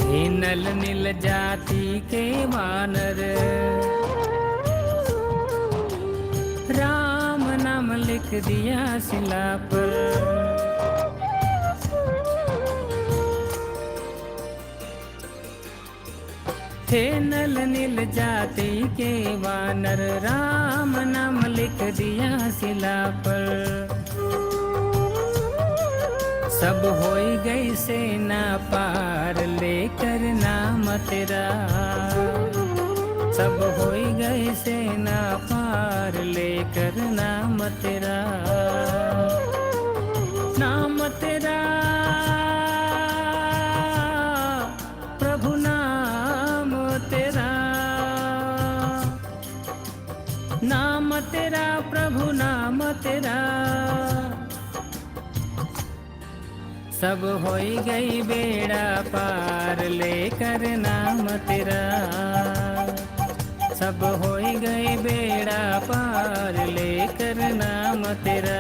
हे नल नील जाति के वानर, राम नाम लिख दिया शिला पर। थे नल नील जाति के वानर, राम नाम लिख दिया शिला पर। सब होई गई सेना पार लेकर नाम तेरा, सब होई गई सेना पार लेकर नाम तेरा। नाम तेरा प्रभु नाम तेरा, नाम तेरा प्रभु नाम तेरा। सब होई गई बेड़ा पार लेकर नाम तेरा, सब होई गई बेड़ा पार लेकर नाम तेरा।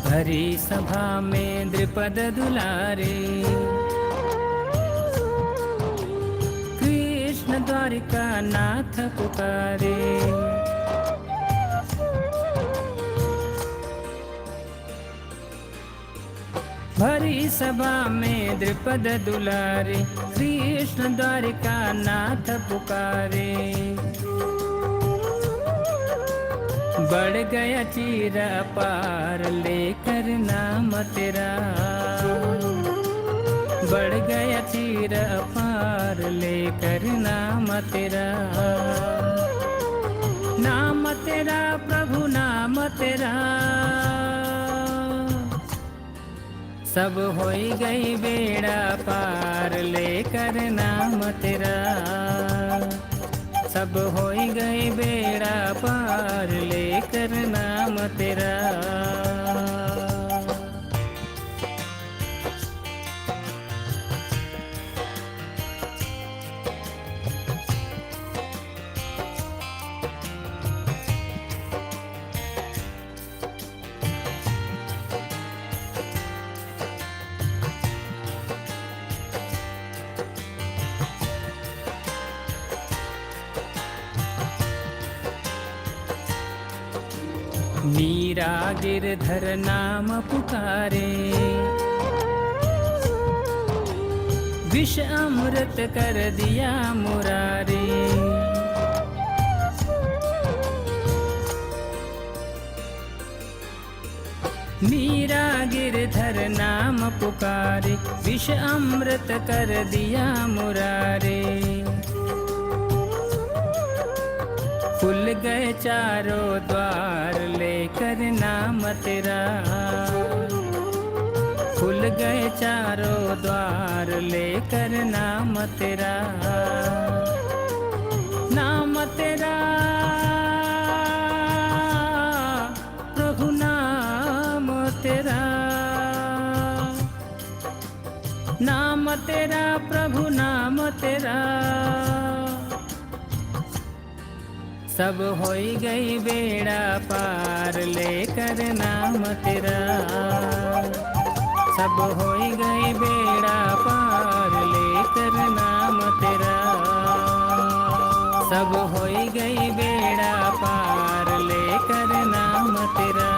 भरी सभा में द्रुपद दुलारे, कृष्ण द्वारिका नाथ पुकारे। भरी सभा में द्रुपद दुलारे, कृष्ण द्वारिका नाथ पुकारे। बढ़ गया चीर पार लेकर नाम तेरा, बढ़ गया चीर पार लेकर नाम तेरा। नाम तेरा प्रभु नाम तेरा, सब होई गई बेड़ा पार लेकर नाम तेरा, सब होई गई बेड़ा पार लेकर नाम तेरा। मीरा गिरधर नाम पुकारे, विष अमृत कर दिया मुरारे। मीरा गिरधर नाम पुकारे, विष अमृत कर दिया मुरारे। खुल गए चारों द्वार लेकर नाम तेरा, खुल गए चारों द्वार लेकर नाम तेरा। नाम तेरा प्रभु नाम तेरा, नाम तेरा प्रभु नाम तेरा। सब होई गई बेड़ा पार लेकर नाम तेरा, सब होई गई बेड़ा पार लेकर नाम तेरा, सब होई गई बेड़ा पार लेकर नाम तेरा,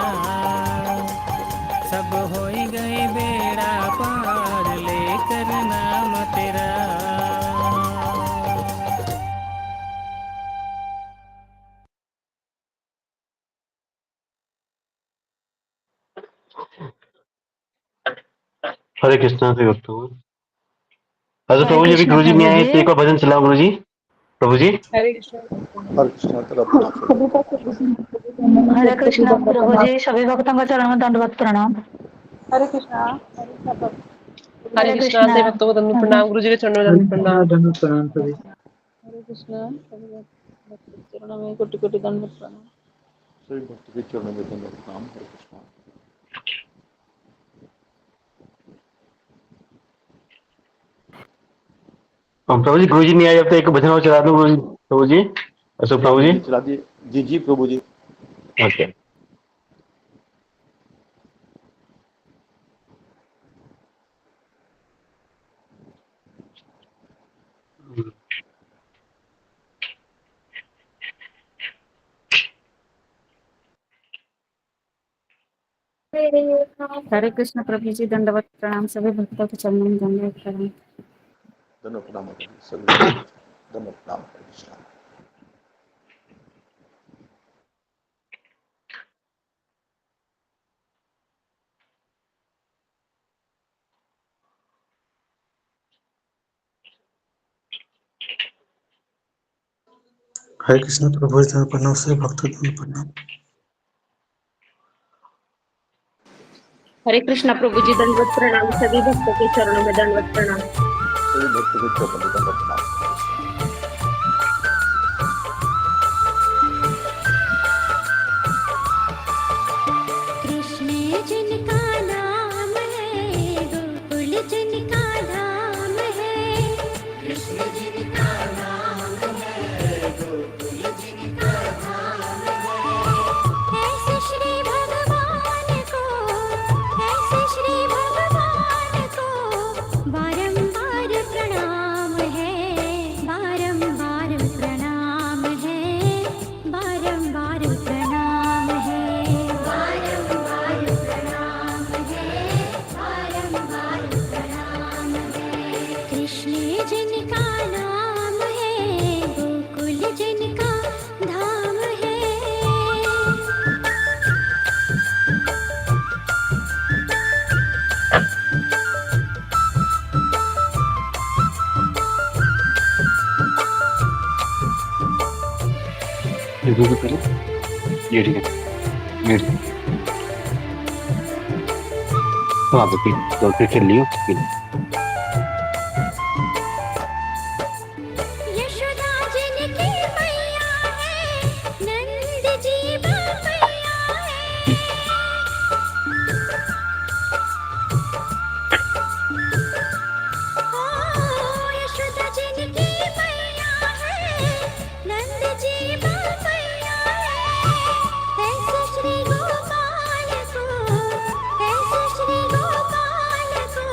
सब होई गई बेड़ा पार लेकर नाम तेरा। हरे कृष्णा से भक्त हूँ। अगर प्रभु जी अभी गुरु जी में आए तो एक और भजन चलाओ गुरु जी। प्रभु जी हरे कृष्णा प्रभु जी, सभी भक्तों का चरण में दंडवत प्रणाम। हरे कृष्णा। हरे कृष्णा से भक्तों को दंड प्रणाम, गुरु जी के चरणों में दंड प्रणाम। प्रणाम सभी। कृष्ण भक्ति चरणों में कोटि कोटि दंडवत प्रणाम। सभी भक्त के चरणों में दंडवत प्रणाम। हरे कृष्णा। प्रभु जी गुरु जी नहीं आए जब तक एक भजन और चला दूं गुरु जी, प्रभु जी, अशोक प्रभु जी। चला दिए जी जी प्रभु जी। ओके। हरे कृष्ण प्रभु जी, दंडवत प्रणाम। सभी भक्तों के चरणों में दंडवत प्रणाम। दंडवत प्रणाम माता जी, सभी भक्तों को दंडवत प्रणाम। हरे कृष्णा। हरे कृष्ण प्रभु जी प्रणाम। सभी भक्तों को प्रणाम। हरे कृष्णा प्रभु जी, दंडवत प्रणाम। सभी भक्तों के चरणों में दंडवत प्रणाम। सभी भक्तों के चरणों में दंडवत प्रणाम। कृष्ण जिनका नाम है गोकुल जिनका धाम है। कृष्ण जिनका नाम है गोकुल जिनका धाम है। ऐसे श्री भगवान को, ऐसे श्री भगवान को बारंबार प्रणाम है, बारंबार प्रणाम है, बारंबार प्रणाम है, बारंबार प्रणाम है, बारंबार प्रणाम है। कृष्ण जिनका नाम है गोकुल जिनका धाम है। ये दो पहले ये ठीक है ये ठीक है। तो आप दो फिर खेल लियो फिर। यशोदा जिनकी मैया है, नंद जी बाबैया है। यशोदा जिनकी मैया है, नंद जी बाबैया है। ऐसे श्री गोपाल को, ऐसे श्री गोपाल को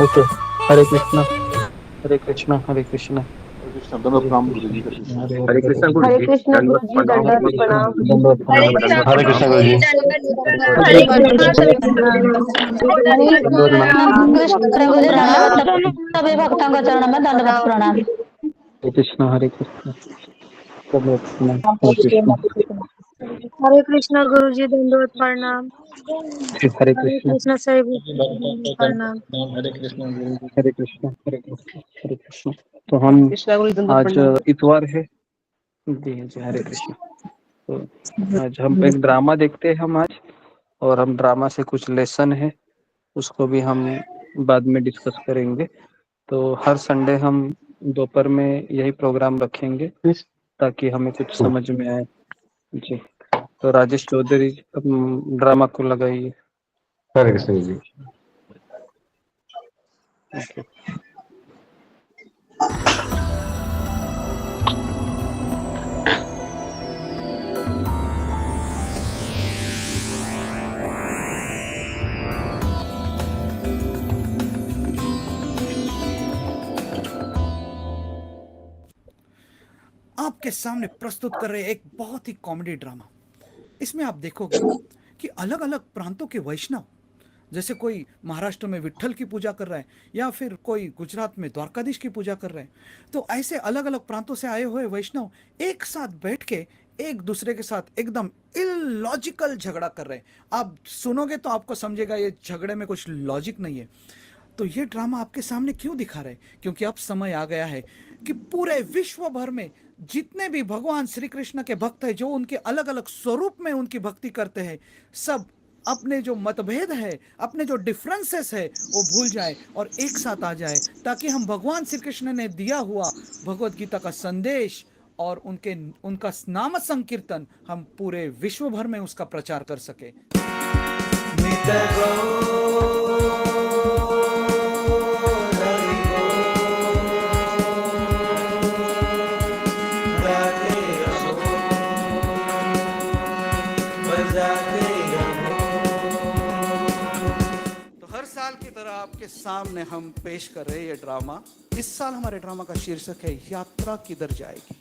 ओके। हरे कृष्णा हरे कृष्णा हरे कृष्णा। दंडवत प्रणाम गुरु जी। हरे कृष्णा गुरु हरे जी। कृष्ण गुरु जी, दंडवत प्रणाम। दंडवत प्रणाम। हरे कृष्णा गुरु जी। हरे कृष्णा दंडवत प्रणाम। कृष्ण गुरु प्रणाम। सभी भक्तों का चरण में दंडवत प्रणाम। हरे कृष्णा हरे कृष्णा। दंडवत प्रणाम। हरे कृष्णा हरे कृष्ण गुरु जी, दंडवत प्रणाम। हरे हरे कृष्णा कृष्ण सभी भक्तों को दंडवत प्रणाम। हरे कृष्णा हरे कृष्णा हरे कृष्णा। तो हम आज इतवार है जी जी। हरे कृष्णा। तो आज हम एक ड्रामा देखते हैं हम आज, और हम ड्रामा से कुछ लेसन है उसको भी हम बाद में डिस्कस करेंगे। तो हर संडे हम दोपहर में यही प्रोग्राम रखेंगे ताकि हमें कुछ समझ में आए जी। तो राजेश चौधरी ड्रामा को लगाइए। हरे कृष्ण जी। ओके। आपके सामने प्रस्तुत कर रहे एक बहुत ही कॉमेडी ड्रामा। इसमें आप देखोगे कि अलग अलग प्रांतों के वैष्णव, जैसे कोई महाराष्ट्र में विट्ठल की पूजा कर रहा है या फिर कोई गुजरात में द्वारकाधीश की पूजा कर रहे हैं, तो ऐसे अलग अलग प्रांतों से आए हुए वैष्णव एक साथ बैठ के एक दूसरे के साथ एकदम इलॉजिकल झगड़ा कर रहे हैं। आप सुनोगे तो आपको समझेगा ये झगड़े में कुछ लॉजिक नहीं है। तो ये ड्रामा आपके सामने क्यों दिखा रहे हैं? क्योंकि अब समय आ गया है कि पूरे विश्व भर में जितने भी भगवान श्री कृष्ण के भक्त हैं, जो उनके अलग अलग स्वरूप में उनकी भक्ति करते हैं, सब अपने जो मतभेद है, अपने जो डिफरेंसेस है, वो भूल जाए और एक साथ आ जाए, ताकि हम भगवान श्री कृष्ण ने दिया हुआ भगवत गीता का संदेश और उनका नाम संकीर्तन हम पूरे विश्व भर में उसका प्रचार कर सके। आपके सामने हम पेश कर रहे हैं ये ड्रामा। इस साल हमारे ड्रामा का शीर्षक है यात्रा किधर जाएगी।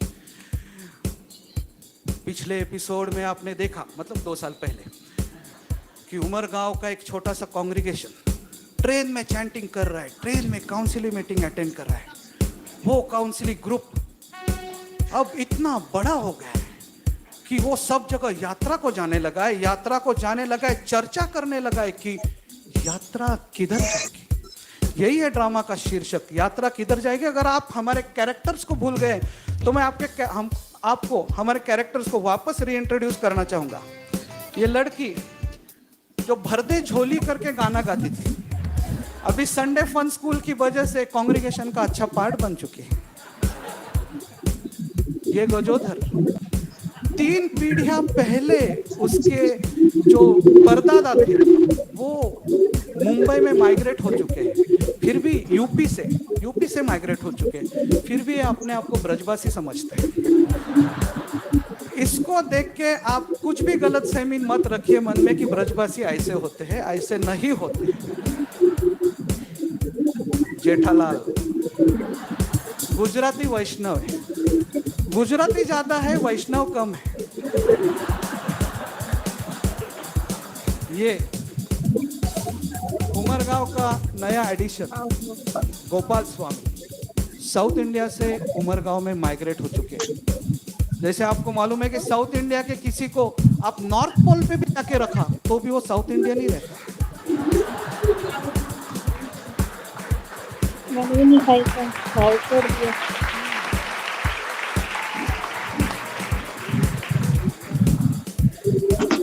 पिछले एपिसोड में आपने देखा, मतलब 2 साल पहले, कि उमरगांव का एक छोटा सा कांग्रीगेशन ट्रेन में चैंटिंग कर रहा है, ट्रेन में काउंसिलिंग मीटिंग अटेंड कर रहा है। वो काउंसिलिंग ग्रुप अब इतना बड़ा हो गया है कि वो सब जगह यात्रा को जाने लगा है, यात्रा को जाने लगा है, चर्चा करने लगा है कि यात्रा किधर जाएगी। यही है ड्रामा का शीर्षक, यात्रा किधर जाएगी। अगर आप हमारे कैरेक्टर्स को भूल गए तो मैं आपको हमारे कैरेक्टर्स को वापस रीइंट्रोड्यूस करना चाहूंगा। ये लड़की जो भरदे झोली करके गाना गाती थी, अभी संडे फन स्कूल की वजह से कांग्रीगेशन का अच्छा पार्ट बन चुकी है। ये गजोधर 3 पीढ़ियां पहले उसके जो परदादा थे वो मुंबई में माइग्रेट हो चुके हैं, फिर भी यूपी से माइग्रेट हो चुके हैं, फिर भी अपने आप को ब्रजवासी समझते हैं। इसको देख के आप कुछ भी गलत फहमी मत रखिए मन में कि ब्रजवासी ऐसे होते हैं, ऐसे नहीं होते। जेठालाल गुजराती वैष्णव है, गुजराती ज्यादा है, वैष्णव कम है। ये उमरगांव का नया addition Gopal Swami south India से उमरगांव में माइग्रेट हो चुके हैं। जैसे आपको मालूम है कि साउथ इंडिया के किसी को आप नॉर्थ पोल पे भी जाके रखा तो भी वो साउथ इंडियन ही रहता।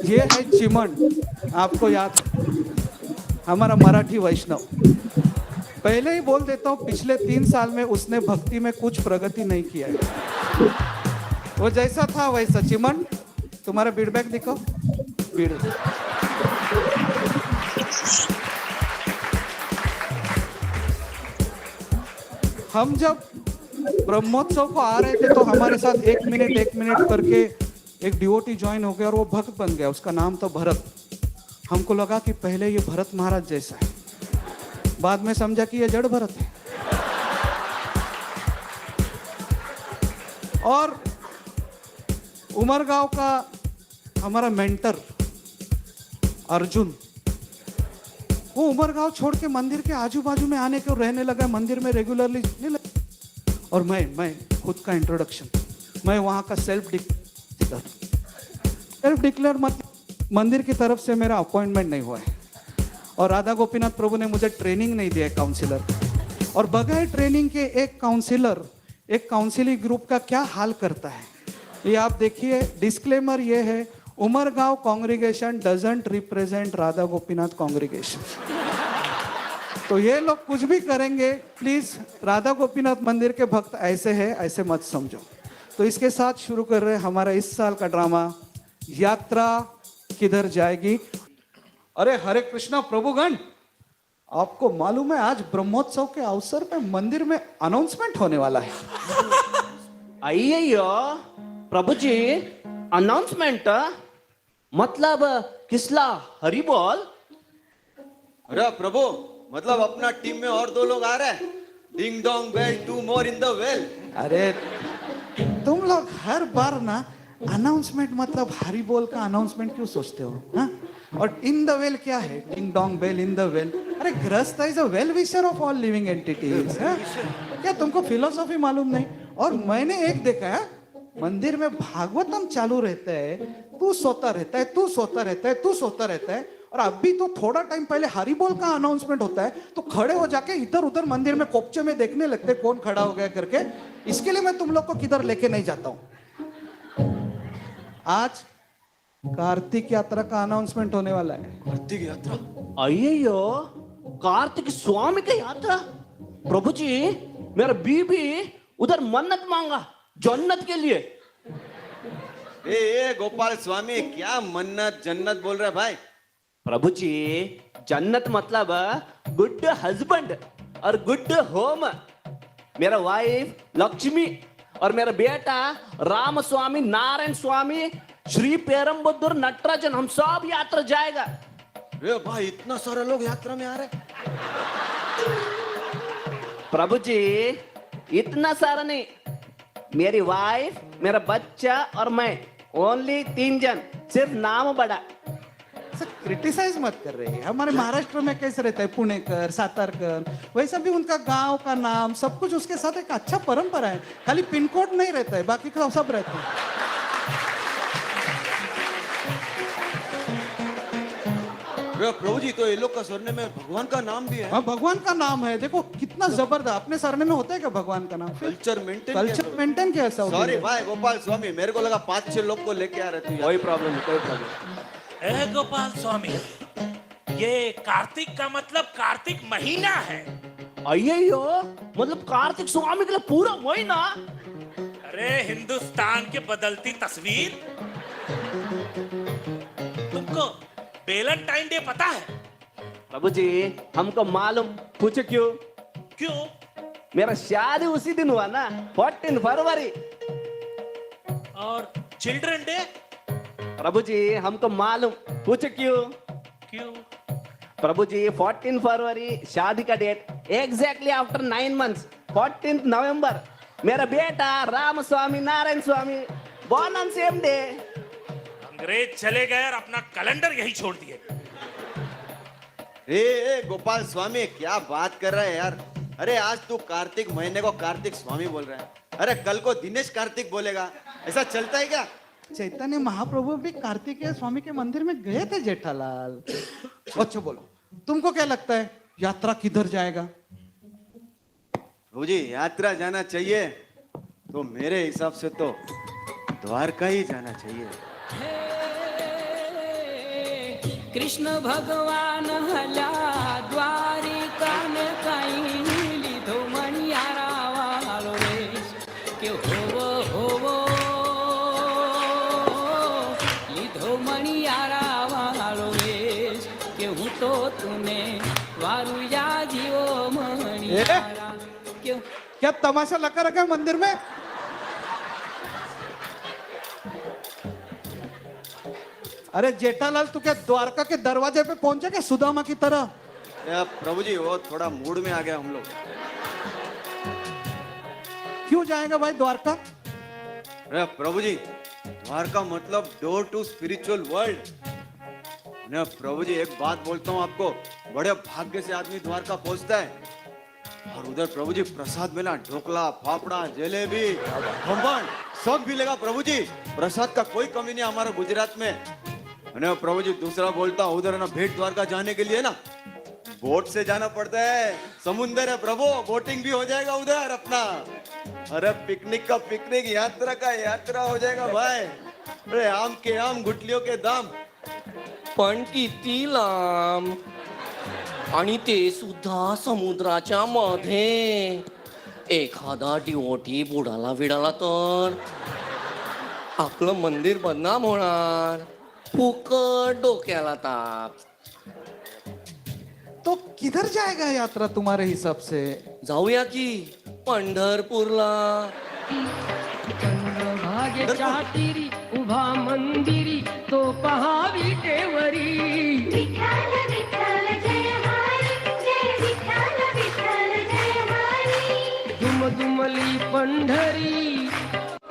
ये है चिमन, आपको याद है, हमारा मराठी वैष्णव। पहले ही बोल देता हूँ, पिछले 3 साल में उसने भक्ति में कुछ प्रगति नहीं किया है। वो जैसा था वैसा। चिमन, तुम्हारा फीडबैक दिखाओ। हम जब ब्रह्मोत्सव को आ रहे थे तो हमारे साथ 1 मिनट करके एक डिवोटी ज्वाइन हो गया और वो भक्त बन गया। उसका नाम था भरत। हमको लगा कि पहले ये भरत महाराज जैसा है, बाद में समझा कि ये जड़ भरत है। और उमरगांव का हमारा मेंटर अर्जुन, वो उमरगांव छोड़ के मंदिर के आजू बाजू में आने को रहने लगा, मंदिर में रेगुलरली नहीं लगा। और मैं खुद का इंट्रोडक्शन, मैं वहाँ का सेल्फ डिक्लेयर मंदिर की तरफ से मेरा अपॉइंटमेंट नहीं हुआ है, और राधा गोपीनाथ प्रभु ने मुझे ट्रेनिंग नहीं दिया है काउंसिलर। और बगैर ट्रेनिंग के एक काउंसिलर एक काउंसिलिंग ग्रुप का क्या हाल करता है, ये आप देखिए। डिस्क्लेमर ये है, Umargaon congregation doesn't represent Radha Gopinath congregation. तो ये लोग कुछ भी करेंगे, प्लीज राधा गोपीनाथ मंदिर के भक्त ऐसे हैं, ऐसे मत समझो। तो इसके साथ शुरू कर रहे हैं हमारा इस साल का ड्रामा यात्रा किधर जाएगी। अरे हरे कृष्णा प्रभुगण, आपको मालूम है आज ब्रह्मोत्सव के अवसर पे मंदिर में अनाउंसमेंट होने वाला है। अय्यो प्रभु जी, अनाउंसमेंट मतलब किसला हरी बोल? अरे प्रभु, मतलब अपना टीम में और 2 लोग आ रहे हैं। Ding dong bell, 2 more in the well. अरे तुम लोग हर बार ना अनाउंसमेंट मतलब हरी बोल का अनाउंसमेंट क्यों सोचते हो, हाँ? और इन द वेल क्या है? Ding dong bell in the well. अरे गृहस्थ is a well wisher of all living entities. क्या तुमको फिलोसॉफी मालूम नहीं? और मैंने एक देखा है, मंदिर में भागवतम चालू रहता है, तू सोता रहता है, तू सोता रहता है, तू सोता रहता है। और अभी तो थोड़ा टाइम पहले हरी बोल का अनाउंसमेंट होता है तो खड़े हो जाके इधर उधर मंदिर में कोपचे में देखने लगते कौन खड़ा हो गया करके। इसके लिए मैं तुम लोग को किधर लेके नहीं जाता हूं। आज कार्तिक यात्रा का अनाउंसमेंट होने वाला है। कार्तिक यात्रा? अय्यो, कार्तिक स्वामी की यात्रा? प्रभु जी, मेरा बीबी उधर मन्नत मांगा जन्नत के लिए। ए गोपाल स्वामी, क्या मन्नत जन्नत बोल रहे भाई? प्रभु जी, जन्नत मतलब गुड हस्बैंड और गुड होम। मेरा वाइफ लक्ष्मी और मेरा बेटा राम स्वामी, नारायण स्वामी, श्री पेरम्बदूर, नटराजन, हम सब यात्रा जाएगा। ए भाई, इतना सारा लोग यात्रा में आ रहे? प्रभु जी, इतना सारा नहीं, मेरी वाइफ, मेरा बच्चा और मैं, ओनली 3 जन, सिर्फ नाम बड़ा। क्रिटिसाइज मत कर रहे हैं। हमारे महाराष्ट्र में कैसे रहता है, पुणेकर, सातारकर, वैसा भी उनका गांव का नाम सब कुछ उसके साथ एक अच्छा परंपरा है। खाली पिन कोड नहीं रहता है, बाकी का सब रहता है। प्रभु जी, तो ये लोग का सरनेम में भगवान का नाम भी है? हाँ, भगवान का नाम है। देखो कितना जबरदस्त। अपने सरनेम में होता है क्या भगवान का नाम? कल्चर मेंटेन कैसा? सॉरी भाई गोपाल स्वामी, मेरे को लगा 5-6 लोग को लेके आ रहे थे। कोई प्रॉब्लम नहीं, कोई प्रॉब्लम। ए गोपाल स्वामी, ये कार्तिक का मतलब कार्तिक महीना है। अय्यो, मतलब कार्तिक स्वामी के लिए पूरा महीना? अरे हिंदुस्तान की बदलती तस्वीर। तुमको वैलेंटाइन डे पता है? प्रभु जी, हमको मालूम। पूछो क्यों? क्यों? मेरा शादी उसी दिन हुआ ना, 14 फरवरी। और चिल्ड्रन डे? प्रभु जी, हमको मालूम। पूछो क्यों? क्यों? प्रभु जी, 14 फरवरी शादी का डेट, एग्जैक्टली आफ्टर 9 months, 14 नवंबर, मेरा बेटा राम स्वामी, नारायण स्वामी, born on same day। अंग्रेज चले गए और अपना कैलेंडर यही छोड़ दिए। ए गोपाल स्वामी, क्या बात कर रहा है यार? अरे आज तू कार्तिक महीने को कार्तिक स्वामी बोल रहा है, अरे कल को दिनेश कार्तिक बोलेगा, ऐसा चलता है क्या? चैतन्य महाप्रभु भी कार्तिकेय स्वामी के मंदिर में गए थे जेठालाल। अच्छा बोलो, तुमको क्या लगता है यात्रा किधर जाएगा? प्रभु जी, यात्रा जाना चाहिए तो मेरे हिसाब से तो द्वारका ही जाना चाहिए। कृष्ण भगवान हल्या द्वारिका ने काही लीधो मणियारा वालो वेश के होवो लीधो मणियारा वालो वेश के हूँ तो तूने वारुया जीवो मणियारा। क्यों? क्या तमाशा लगा रखा है मंदिर में? अरे जेठालाल, तू क्या द्वारका के दरवाजे पे पहुंचा क्या सुदामा की तरह? प्रभु जी वो थोड़ा मूड में आ गया हम लोग। क्यों जाएगा भाई द्वारका? अरे प्रभु जी द्वारका मतलब डोर टू स्पिरिचुअल वर्ल्ड। ना प्रभु जी एक बात बोलता हूँ आपको, बड़े भाग्य से आदमी द्वारका पहुंचता है। और उधर प्रभु जी प्रसाद मिला, ढोकला, फाफड़ा, जलेबी, खमण सब मिलेगा प्रभु जी। प्रसाद का कोई कमी नहीं हमारे गुजरात में। अरे प्रभु जी दूसरा बोलता हूँ, उधर ना भेंट द्वारका जाने के लिए ना बोट से जाना पड़ता है, समुंदर है प्रभु, बोटिंग भी हो जाएगा उधर अपना। अरे पिकनिक का पिकनिक, यात्रा का यात्रा हो जाएगा भाई। अरे आम के आम, गुटलियों के दाम। पण किती लांब, आणि ते सुद्धा समुद्राच्या मध्ये। एखादा डिवोटी बुडाला बिडाला तर आपलं मंदिर बदनाम होणार, फुकट डोक्याला ताप। तो किधर जाएगा यात्रा तुम्हारे हिसाब से? जाऊया की पंढरपूरला। चंद्रभागेच्या तीरी उभा मंदिरी, तो पहा विटेवरी। विठ्ठल विठ्ठल जय हरी, जय विठ्ठल विठ्ठल जय हरी। दुमदुमली पंढरी,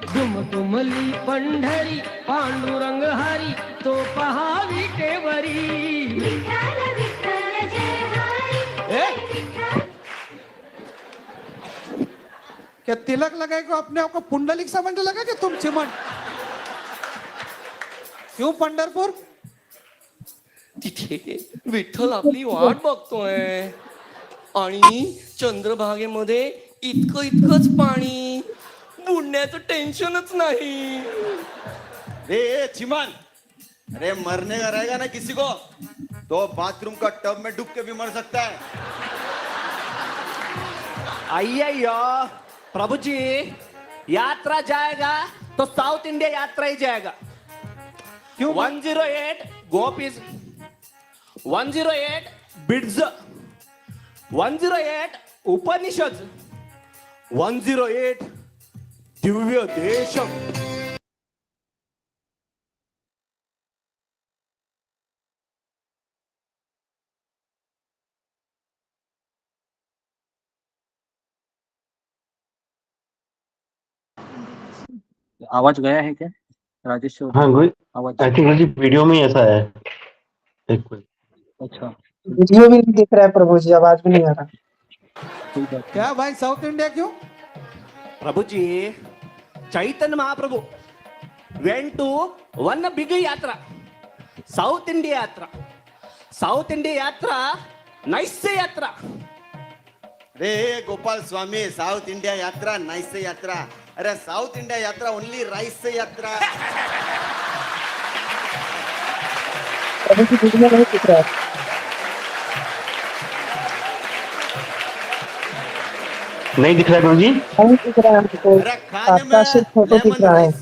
दुमदुमली पंढरी, पांडुरंग हरी, तो पहा विटेवरी। विठ्ठल विठ्ठल जय हरी, जय विठ्ठल। क्या तिलक लगाए को अपने आप को पुंडलिक समझने लगा कि तुम चिमन? क्यों पंढरपूर? तिथे विठ्ठल आपली वाट बघतोय आणि चंद्रभागेमध्ये इतकंच पाणी, बुडण्याचं टेन्शनच नाही। रे चिमन, अरे मरने का रहेगा ना किसी को तो बाथरूम का टब में डूब के भी मर सकता है। अय्यो प्रभु जी, यात्रा जाएगा तो साउथ इंडिया यात्रा ही जाएगा। क्यों? 108 गोपीज, 108 बिड्स, 108 उपनिषद, 108 दिव्य देशम। आवाज गया है क्या राजेश? हाँ गुरु, आवाज आई थिंक मुझे वीडियो में ऐसा है। एक मिनट। अच्छा, वीडियो भी नहीं दिख रहा है प्रभु जी, आवाज भी नहीं आ रहा। ठीक है। क्या भाई साउथ इंडिया क्यों? प्रभु जी, Chaitanya Mahaprabhu went to one big यात्रा, साउथ इंडिया यात्रा। साउथ इंडिया यात्रा नाइस यात्रा। रे गोपाल स्वामी, साउथ इंडिया यात्रा नाइस से यात्रा। अरे साउथ इंडिया यात्रा ओनली राइस से यात्रा। प्रभु जी वीडियो नहीं दिख रहा है। नहीं दिख रहा है गुरु जी? नहीं दिख रहा है हमको। अरे खाने आपका सिर्फ फोटो दिख रहा है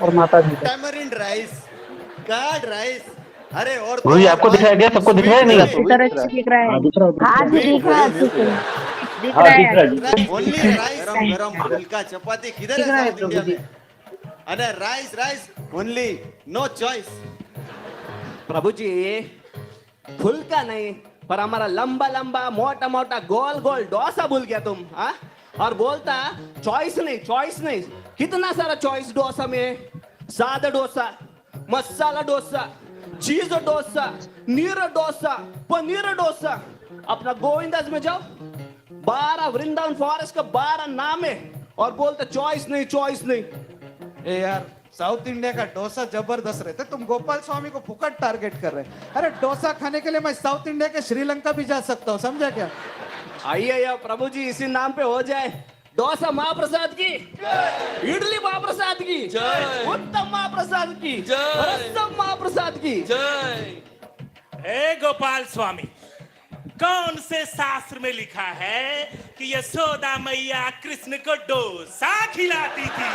और माता जी का। Tamarind rice, curd rice. अरे और गुरु जी आपको दिख रहा है क्या? सबको दिख रहा है नहीं? दिख रहा है। हाँ दिख रहा है, दिख रहा है। ओनली राइस, गरम गरम फुल्का चपाती किधर है साउथ इंडिया में? अरे rice rice only, no choice. प्रभु जी फुल्का नहीं, पर हमारा लंबा लंबा मोटा मोटा गोल गोल डोसा भूल गया तुम। हाँ, और बोलता चॉइस नहीं, चॉइस नहीं। कितना सारा चॉइस डोसा में, सादा डोसा, मसाला डोसा, चीज डोसा, नीर डोसा, पनीर डोसा। अपना गोविंदास में जाओ, 12 वृंदावन फॉरेस्ट का 12 नाम है, और बोलते चॉइस नहीं, चॉइस नहीं। ए यार, साउथ इंडिया का डोसा जबरदस्त रहता है, तुम गोपाल स्वामी को फुकट टारगेट कर रहे हैं। अरे डोसा खाने के लिए मैं साउथ इंडिया के श्रीलंका भी जा सकता हूँ, समझा क्या? आइए प्रभु जी, इसी नाम पे हो जाए। डोसा महाप्रसाद की, इडली महाप्रसाद की, उत्तम महाप्रसाद की, रसम महाप्रसाद की जय। हे गोपाल स्वामी, कौन से शास्त्र में लिखा है कि यशोदा मैया कृष्ण को डोसा खिलाती थी?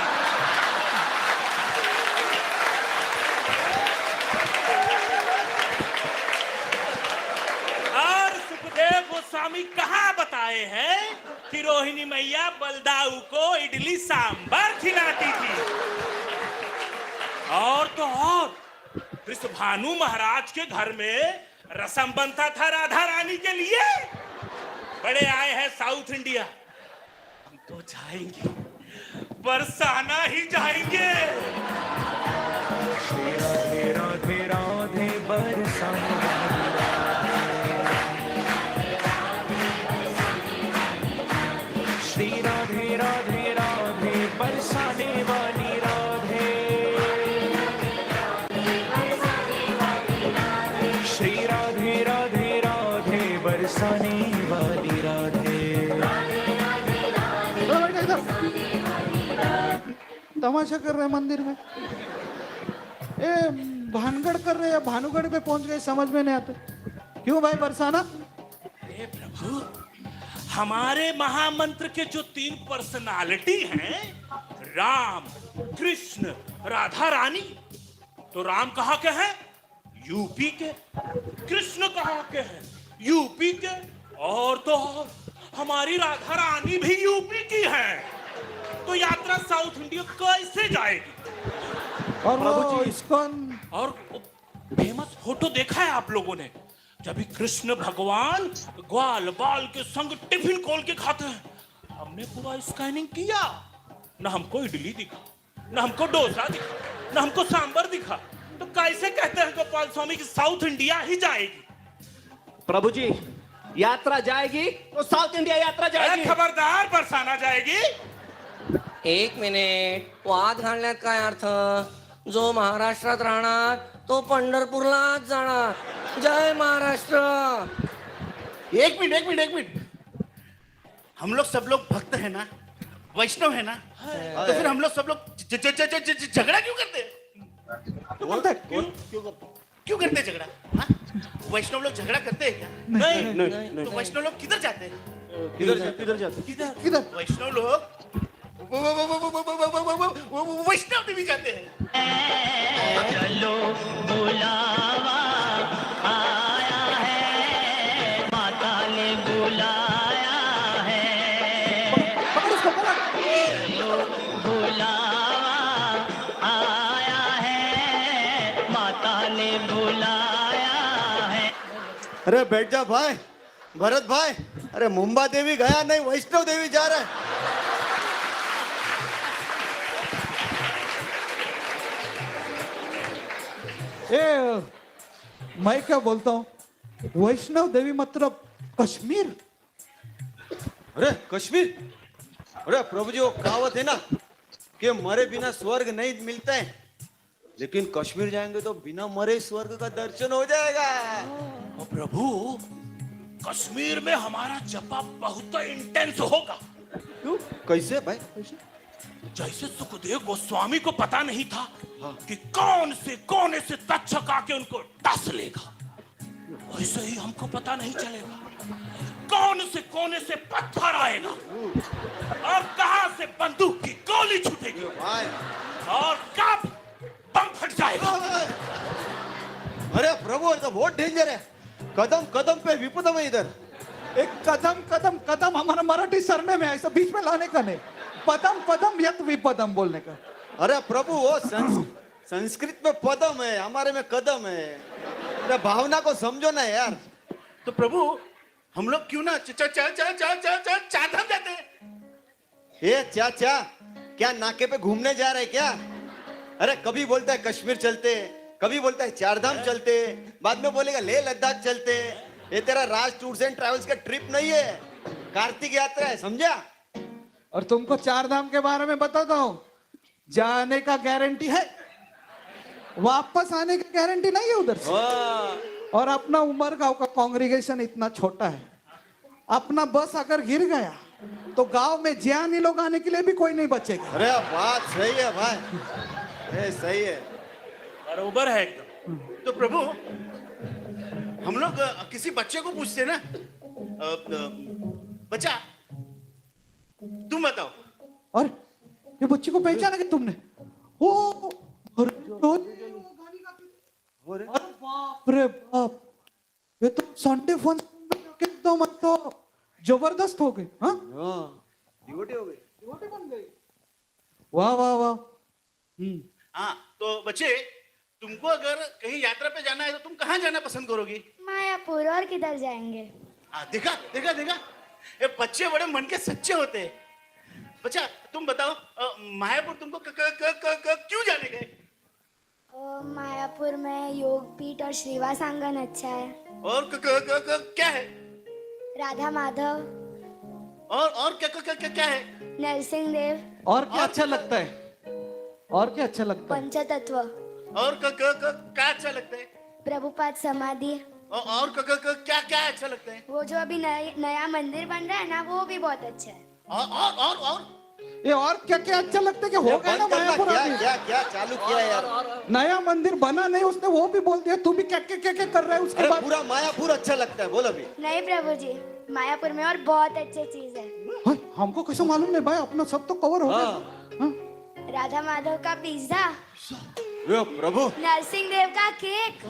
और सुखदेव गोस्वामी कहाँ बताए हैं कि रोहिणी मैया बलदाऊ को इडली सांभर खिलाती थी? और तो और, वृषभानु महाराज के घर में रसम बनता था राधा रानी के लिए। बड़े आए हैं साउथ इंडिया, हम तो जाएंगे, बरसाना ही जाएंगे। राधे राधे राधे बरसाना, श्री राधे राधे राधे बरसाने वाली राधे, श्री राधे राधे राधे बरसाने वाली राधे। तमाशा कर रहे हैं मंदिर में, ए भानगढ़ कर रहे हैं, भानुगढ़ पे पहुंच गए, समझ में नहीं आता क्यों भाई बरसाना। अरे प्रभु, हमारे महामंत्र के जो 3 पर्सनालिटी हैं, राम, कृष्ण, राधा रानी, तो राम कहाँ के हैं? यूपी के। कृष्ण कहाँ के हैं? यूपी के। और तो और हमारी राधा रानी भी यूपी की है। तो यात्रा साउथ इंडिया कैसे जाएगी? और वो इस्कॉन और फेमस फोटो देखा है आप लोगों ने, जब भी कृष्ण भगवान ग्वाल बाल के संग टिफिन खोल के खाते हैं। हमने पूरा स्कैनिंग किया, ना हमको इडली दिखा, ना हमको डोसा दिखा, ना हमको सांबर दिखा। तो कैसे कहते हैं गोपाल स्वामी कि साउथ इंडिया ही जाएगी? प्रभु जी, यात्रा जाएगी तो साउथ इंडिया यात्रा जाएगी। खबरदार, बरसाना जाएगी। 1 मिनिट, वाद घालण्यात काय अर्थ? जो महाराष्ट्रात राहणार तो पंढरपूरलाच जाणार। जय महाराष्ट्र। एक मिनट, हम लोग सब लोग भक्त है ना, वैष्णव है ना, तो फिर हम लोग सब लोग झगड़ा क्यों करते? क्यों करते झगड़ा? हाँ? वैष्णव लोग झगड़ा करते हैं क्या? नहीं। तो वैष्णव लोग किधर जाते हैं? किधर जाते? वैष्णव लोग वैष्णव देवी जाते हैं। चलो बुलावा आया है, माता ने बुलाया है। चलो बुलावा आया है, माता ने बुलाया है। अरे बैठ जा भाई, भरत भाई। अरे मुंबा देवी गया नहीं, वैष्णव देवी जा रहा है। मैं क्या बोलता हूँ, वैष्णव देवी मतलब कश्मीर। अरे कश्मीर, अरे प्रभु जी वो कहावत है ना कि मरे बिना स्वर्ग नहीं मिलता है, लेकिन कश्मीर जाएंगे तो बिना मरे स्वर्ग का दर्शन हो जाएगा। और प्रभु, कश्मीर में हमारा जपा बहुत इंटेंस होगा। क्यों? कैसे भाई? कैसे? जैसे सुखदेव गोस्वामी को पता नहीं था कि कौन से कोने से तक्षक आके उनको डस लेगा, वैसे ही हमको पता नहीं चलेगा कौन से कोने से पत्थर आएगा और कहां से बंदूक की गोली छूटेगी और कब बम फट जाएगा। अरे प्रभु, तो बहुत डेंजर है। कदम कदम पे विपदम है इधर। एक कदम कदम कदम हमारा मराठी सरने में है, ऐसा बीच में लाने का नहीं। पदम पदम यत विपदम बोलने का। अरे प्रभु, वो संस्कृत में पदम है, हमारे में कदम है। अरे भावना को समझो ना यार। तो प्रभु, हम लोग क्यों ना चारधाम जाते हैं? ये चाचा क्या नाके पे घूमने जा रहे क्या? अरे कभी बोलता है कश्मीर चलते, कभी बोलता है चारधाम चलते, बाद में बोलेगा लेह लद्दाख चलते। ये तेरा राज टूर्स एंड ट्रैवल्स का ट्रिप नहीं है, कार्तिक यात्रा है, समझा? और तुमको चारधाम के बारे में बताता हूँ, जाने का गारंटी है, वापस आने की गारंटी नहीं है उधर से। और अपना उमरगांव का कांग्रेगेशन इतना छोटा है, अपना बस अगर गिर गया तो गांव में ज्ञानी लोग आने के लिए भी कोई नहीं बचेगा। अरे बात सही है भाई, ये सही है, बरोबर है एकदम। तो प्रभु, हम लोग किसी बच्चे को पूछते ना, बच्चा तुम बताओ। और ये बच्चे को पहचाना कि तुमने? अरे बाप रे बाप, ये तो संडे फन तो मतलब जबरदस्त हो गए। हाँ, डिवोटी हो गई, डिवोटी बन गई। वाह वाह वाह। हाँ, तो बच्चे तुमको अगर कहीं यात्रा पे जाना है तो तुम कहाँ जाना पसंद करोगी? मायापुर। और किधर जाएंगे? देखा देखा देखा, ये बच्चे बड़े मन के सच्चे होते हैं। बच्चा तुम बताओ, मायापुर तुमको क्यों जाने गए? मायापुर में योग पीठ और श्रीवास आंगन अच्छा है। और क्या है? राधा माधव। और क्या है? नरसिंह देव। और क्या अच्छा लगता है? और क्या अच्छा लगता है? पंचतत्व। और क्या अच्छा लगता है? प्रभुपाद समाधि। और क्या अच्छा लगता है? वो जो अभी नया मंदिर बन रहा है ना, वो भी बहुत अच्छा है। और ये और क्या क्या अच्छा लगता है? कि हो गया ना मायापुर अभी? क्या चालू किया यार? नया मंदिर बना नहीं, उसने वो भी बोल दिया। तू भी क्या कर रहा है उसके बाद? पूरा मायापुर अच्छा लगता है, बोल अभी। नहीं प्रभु जी, मायापुर में और बहुत अच्छी चीज है। हमको कैसे मालूम नहीं भाई, अपना सब तो कवर हो गया। राधा माधव का पिज्जा, प्रभु, नरसिंह देव का केक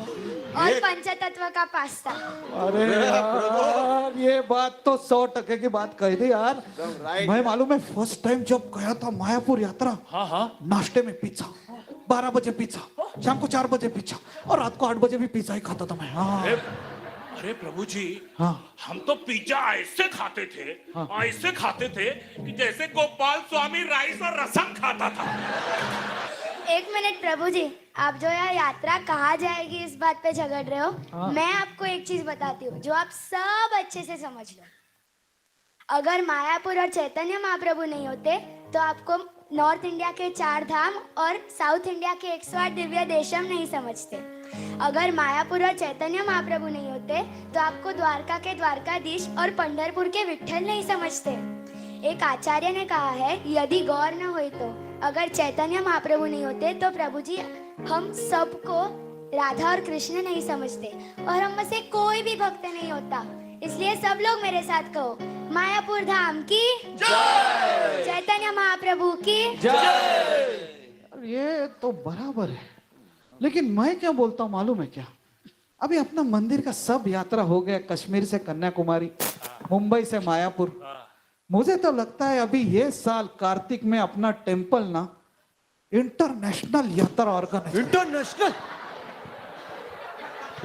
और पंचतत्व का पास्ता। अरे यार, ये बात तो 100% की बात कही थी यार। मैं मालूम है फर्स्ट टाइम जब गया था मायापुर यात्रा, नाश्ते में पिज्जा, 12 बजे पिज्जा, शाम को 4 बजे पिज्जा और रात को 8 बजे भी पिज्जा ही खाता था मैं। अरे प्रभु जी, हाँ, हम तो पिज्जा ऐसे खाते थे कि जैसे गोपाल स्वामी राइस और रसम खाता था। एक मिनट प्रभु जी, आप जो यह यात्रा कहाँ जाएगी इस बात पे झगड़ रहे हो। मैं आपको एक चीज बताती हूँ जो आप सब अच्छे से समझ लो। अगर मायापुर और चैतन्य महाप्रभु नहीं होते तो आपको नॉर्थ इंडिया के 4 धाम और साउथ इंडिया के 108 दिव्य देशम नहीं समझते। अगर मायापुर और चैतन्य महाप्रभु नहीं होते तो आपको द्वारका के द्वारकाधीश और पंढरपुर के विट्ठल नहीं समझते। एक आचार्य ने कहा है, यदि गौर न हो तो अगर चैतन्य महाप्रभु नहीं होते तो प्रभु जी हम सबको राधा और कृष्ण नहीं समझते और हम में से कोई भी भक्त नहीं होता। इसलिए सब लोग मेरे साथ कहो, मायापुर धाम की जय, चैतन्य महाप्रभु की जय। ये तो बराबर है, लेकिन मैं क्या बोलता हूँ मालूम है क्या? अभी अपना मंदिर का सब यात्रा हो गया, कश्मीर से कन्याकुमारी, मुंबई से मायापुर। मुझे तो लगता है अभी ये साल कार्तिक में अपना टेम्पल ना इंटरनेशनल यात्रा ऑर्गेनाइज।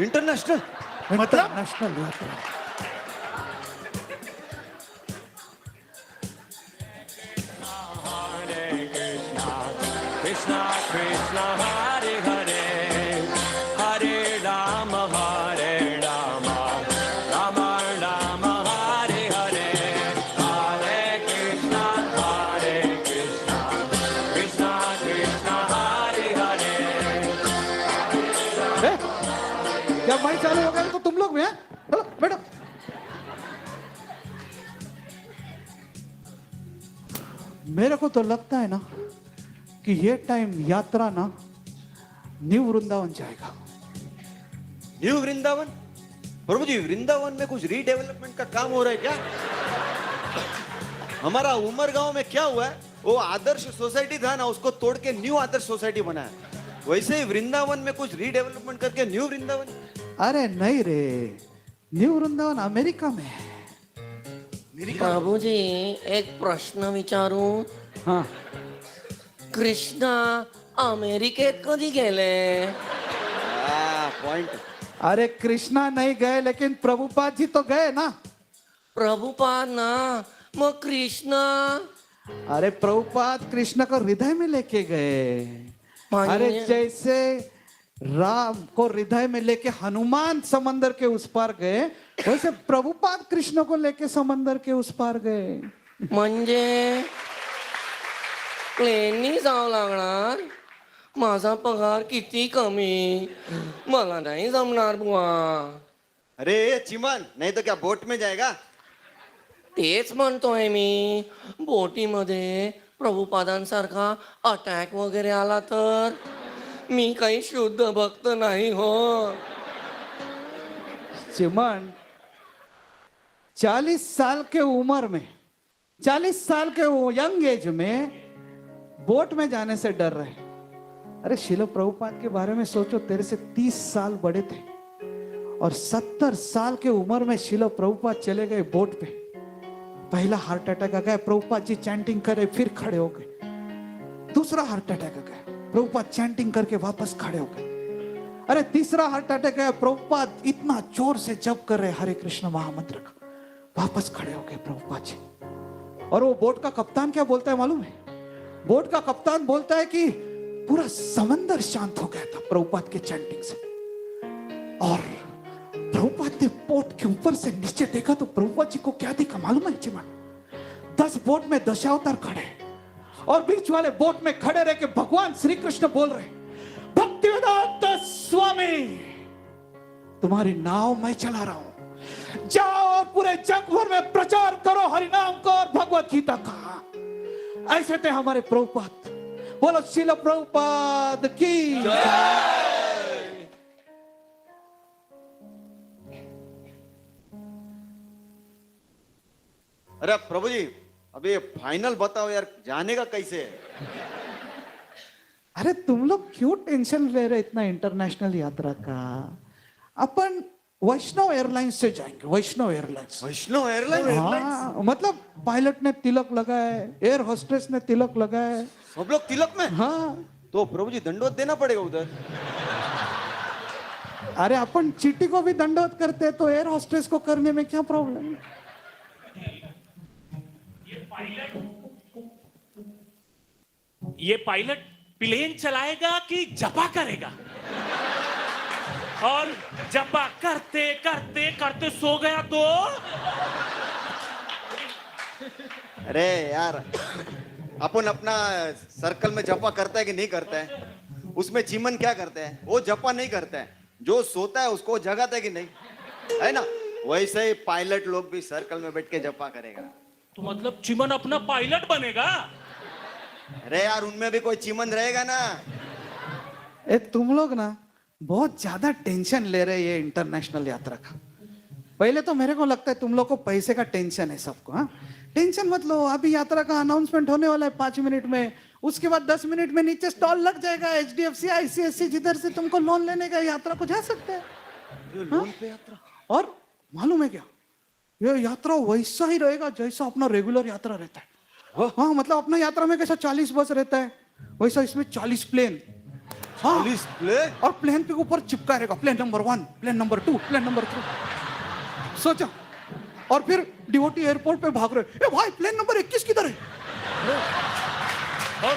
इंटरनेशनल मतलब नेशनल यात्रा। कृष्णा कृष्णा हरे हरे, हरे राम राम राम हरे हरे, हरे कृष्णा कृष्णा कृष्णा हरे हरे। जब भाई चालू हो गया तो तुम लोग भी हैं? चलो बैठो। मेरे को तो लगता है ना कि ये टाइम यात्रा ना न्यू वृंदावन जाएगा। न्यू वृंदावन? प्रभु जी, वृंदावन में कुछ रीडेवलपमेंट का काम हो रहा है क्या? हमारा उमरगांव में क्या हुआ है, वो आदर्श सोसाइटी था ना, उसको तोड़ के न्यू आदर्श सोसाइटी बनाया। वैसे ही वृंदावन में कुछ रीडेवलपमेंट करके न्यू वृंदावन। अरे नहीं रे, न्यू वृंदावन अमेरिका में है। प्रभु जी एक प्रश्न विचारू? हाँ, कृष्णा अमेरिकेत कधी गेले? पॉइंट। अरे कृष्णा नहीं गए, लेकिन प्रभुपाद जी तो गए ना। प्रभुपाद ना, मग कृष्णा? अरे प्रभुपाद कृष्ण को हृदय में लेके गए। अरे जैसे राम को हृदय में लेके हनुमान समंदर के उस पार गए, वैसे प्रभुपाद कृष्ण को लेके समंदर के उस पार गए। म्हणजे प्लेननी जावं लागणार? माझा पगार किती कमी, मला नाही जमणार बुवा। अरे चिमन, नहीं तो क्या बोट में जाएगा? तेच म्हणतोय मी, बोटीमध्ये प्रभुपादांसारखा अटॅक वगैरे आला तर? मी काही शुद्ध भक्त नाही हो। चिमन 40 साल के उम्र में, 40 साल के यंग एज में बोट में जाने से डर रहे। अरे शिल प्रभुपाद के बारे में सोचो, तेरे से 30 साल बड़े थे और 70 साल के उम्र में शिल प्रभुपाद चले गए बोट पे। पहला हार्ट अटैक आ गया, प्रभुपाद जी चैंटिंग करे फिर खड़े हो गए। दूसरा हार्ट अटैक आ गया, प्रभुपाद चैंटिंग करके वापस खड़े हो गए। अरे तीसरा हार्ट अटैक है। प्रभुपाद इतना जोर से जप कर रहे हरे कृष्ण महामंत्र का, वापस खड़े हो गए प्रभुपाद जी। और वो बोट का कप्तान क्या बोलता है मालूम है? बोट का कप्तान बोलता है कि पूरा समंदर शांत हो गया था प्रभुपाद के चैंटिंग से। और प्रभुपाद ने बोट के ऊपर से नीचे देखा तो प्रभुपाद जी को क्या दिखा मालूम है चिमन? 10 बोट में दशावतार खड़े और बीच वाले बोट में खड़े रह के भगवान श्री कृष्ण बोल रहे, भक्तिवेदांत स्वामी तुम्हारी नाव मैं चला रहा हूं, जाओ और पूरे जग भर में प्रचार करो हरिनाम को और भगवत गीता का। ऐसे थे हमारे प्रभुपाद। बोलो श्रील प्रभुपाद की जय। अरे प्रभु जी अभी ये फाइनल बताओ यार, जाने का कैसे है? अरे तुम लोग क्यों टेंशन ले रहे इतना इंटरनेशनल यात्रा का? अपन वैष्णव एयरलाइंस से जाएंगे। वैष्णव एयरलाइंस। वैष्णव एयरलाइंस? हाँ, मतलब पायलट ने तिलक लगाया है, एयर होस्टेस ने तिलक लगाया है, सब लोग तिलक में? हाँ। तो प्रभु जी दंडवत देना पड़ेगा उधर। अरे अपन चीटी को भी दंडवत करते हैं तो एयर होस्टेस को करने में क्या प्रॉब्लम है? ये पायलट प्लेन चलाएगा कि जपा करेगा? और जपा करते करते करते सो गया तो? अरे यार अपन अपना सर्कल में जपा करता है कि नहीं करता है? उसमें चीमन क्या करता है? वो जपा नहीं करता है, जो सोता है उसको जगाता है कि नहीं, है ना? वैसे ही पायलट लोग भी सर्कल में बैठ के जपा करेगा। तो मतलब चिमन अपना पायलट बनेगा? अरे यार उनमें भी कोई चिमन रहेगा ना। तुम लोग ना बहुत ज्यादा टेंशन ले रहे ये इंटरनेशनल यात्रा का। पहले तो मेरे को लगता है तुम लोग को पैसे का टेंशन है सबको। हाँ, टेंशन मत लो, अभी यात्रा का अनाउंसमेंट होने वाला है 5 मिनट में। उसके बाद 10 मिनट में नीचे स्टॉल लग जाएगा HDFC ICICI, जिधर से तुमको लोन लेने का यात्रा को जा सकते हैं। लोन पे यात्रा? और मालूम है क्या, ये यात्रा वैसा ही रहेगा जैसा अपना रेगुलर यात्रा रहता है। हाँ, मतलब अपना यात्रा में कैसा 40 बस रहता है, वैसा इसमें 40 प्लेन। हाँ, 40 प्लेन? और प्लेन के ऊपर चिपका रहेगा plane number 1, plane number 2, plane number 3। सोचा, और फिर डिवोटी एयरपोर्ट पे भाग रहे, ए भाई प्लेन नंबर 21 किधर है? और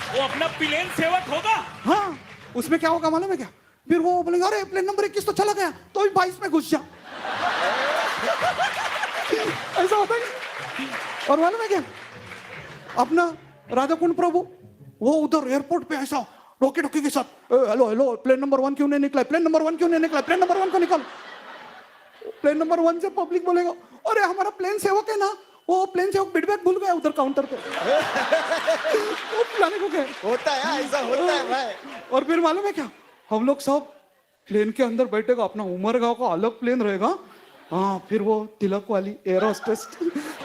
वो अपना प्लेन सेवक होगा? हाँ, उसमें क्या होगा मालूम है क्या? फिर वो बोलेंगे अरे प्लेन नंबर 21 तो चला गया, तो 22 में घुस जा। ऐसा होता है। और मालूम है क्या, अपना राधा कुंड प्रभु वो उधर एयरपोर्ट पे ऐसा रोके टोके के साथ, हेलो हेलो प्लेन नंबर 1 क्यों नहीं निकला? प्लेन नंबर 1 क्यों नहीं निकला? प्लेन नंबर 1 को निकाल। प्लेन नंबर 1 से पब्लिक बोलेगा अरे हमारा प्लेन सेवक है ना, वो प्लेन सेवक फीडबैक भूल गया उधर काउंटर पे। वो प्लानिंग हो गया। होता है, ऐसा होता है भाई। और फिर मालूम है क्या, हम लोग सब प्लेन के अंदर बैठेगा, अपना उमरगांव का अलग प्लेन रहेगा। हाँ, फिर वो तिलक वाली एयर होस्टेस,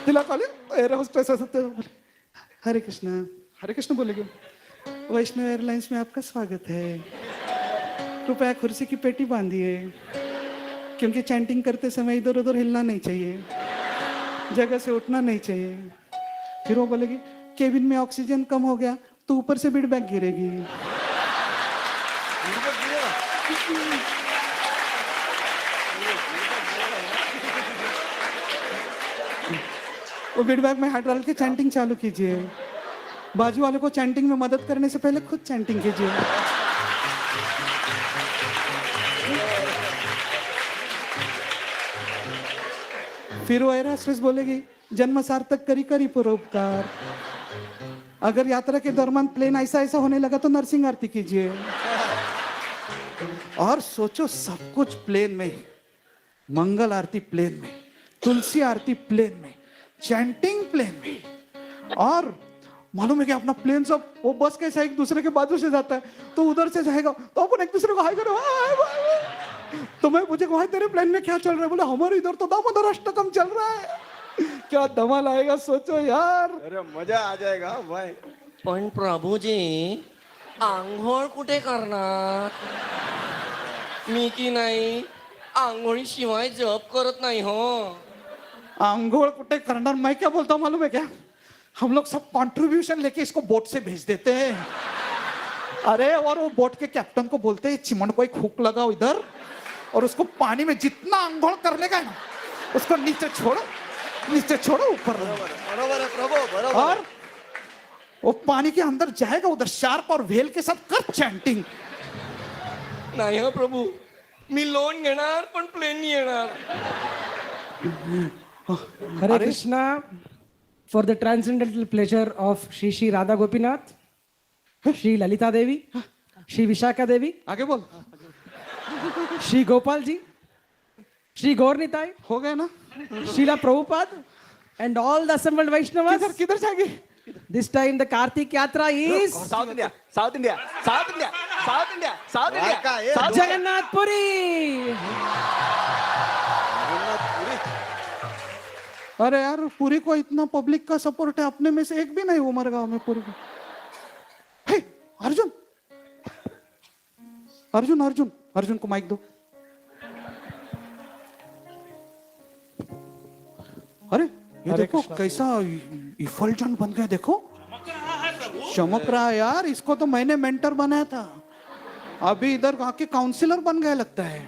तिलक वाली एयर होस्टेस हरे कृष्ण बोलेगे, वैष्णव एयरलाइंस में आपका स्वागत है, कृपया कुर्सी की पेटी बांधिए, क्योंकि चैंटिंग करते समय इधर उधर हिलना नहीं चाहिए, जगह से उठना नहीं चाहिए। फिर वो बोलेगी केबिन में ऑक्सीजन कम हो गया तो ऊपर से फीडबैक गिरेगी। वो फीडबैक में हाथ डाल के चैंटिंग चालू कीजिए। बाजू वाले को चैंटिंग में मदद करने से पहले खुद चैंटिंग कीजिए। फिर वो एयरहोस्टेस बोलेगी जन्म सार्थक करी करी परोपकार। अगर यात्रा के दौरान प्लेन ऐसा ऐसा होने लगा तो नरसिंह आरती कीजिए। और सोचो सब कुछ प्लेन में, मंगल आरती प्लेन में, तुलसी आरती प्लेन में, चैंटिंग प्लेन में। और मालूम है कि अपना प्लेन सब वो बस कैसा एक दूसरे के बाजू से जाता है, तो उधर से जाएगा तो अपन एक दूसरे को हाय करो, तो मैं पूछे भाई तेरे प्लेन में क्या चल रहा है? बोले हमारे इधर तो दामोदर अष्टकम चल रहा है। क्या धमाल आएगा सोचो यार। अरे मजा आ जाएगा भाई। पण प्रभूजी आंघोळ कुठे करणार? मी की नाही आंघोळी शिवाय जप करत नाही हो। आंघोळ कुठे करणार? मैं क्या बोलता हूँ मालूम है क्या, हम लोग सब कंट्रीब्यूशन लेके इसको बोट से भेज देते हैं। अरे और वो बोट के कैप्टन को बोलते हैं चिमन को एक हुक लगाओ इधर और उसको पानी में जितना अंघोल कर लेगा ना उसको नीचे छोड़ो ऊपर बरोबर है प्रभु, बरोबर और वो पानी के अंदर जाएगा उधर शार्प और व्हेल के साथ कर चैंटिंग. नाही हो प्रभू, मी लोन घेणार पण प्लेन नाही येणार. Hare Krishna, for the transcendental pleasure of Shri Radha Gopinath, Shri Lalita Devi, Shri Vishaka Devi, आगे बोल. Shri Gopal Ji, Shri Gaur Nitai, हो गया ना. Srila Prabhupada, and all the assembled Vaishnavas. किधर जाएगी. This time the Kartik Yatra is South India, South India, South India, South India, South India, South Jagannath Puri. अरे यार पुरी को इतना public का सपोर्ट है, अपने में से एक भी नहीं उमर गांव में पुरी को. हे अर्जुन अर्जुन अर्जुन अर्जुन को माइक दो. अरे ये देखो कैसा इफल्जन बन गया. देखो चमक रहा है यार. इसको तो मैंने मेंटर बनाया था, अभी इधर आके काउंसिलर बन गया लगता है.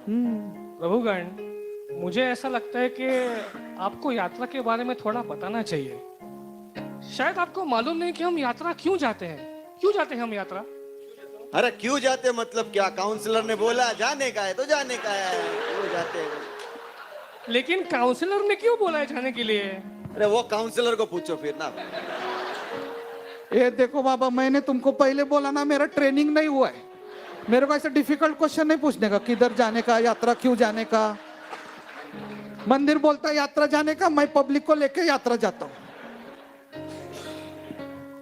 प्रभुगण, मुझे ऐसा लगता है कि आपको यात्रा के बारे में थोड़ा बताना चाहिए. शायद आपको मालूम नहीं कि हम यात्रा क्यों जाते हैं हम यात्रा. अरे क्यों जाते मतलब क्या? काउंसलर ने बोला जाने का है तो जाने का है, क्यों जाते हैं? लेकिन काउंसलर ने क्यों बोला है जाने के लिए? अरे वो काउंसलर को पूछो फिर ना. ये देखो बाबा, मैंने तुमको पहले बोला ना, मेरा ट्रेनिंग नहीं हुआ है. मेरे को ऐसा डिफिकल्ट क्वेश्चन नहीं पूछने का, किधर जाने का, यात्रा क्यों जाने का. मंदिर बोलता है यात्रा जाने का, मैं पब्लिक को लेके यात्रा जाता हूँ.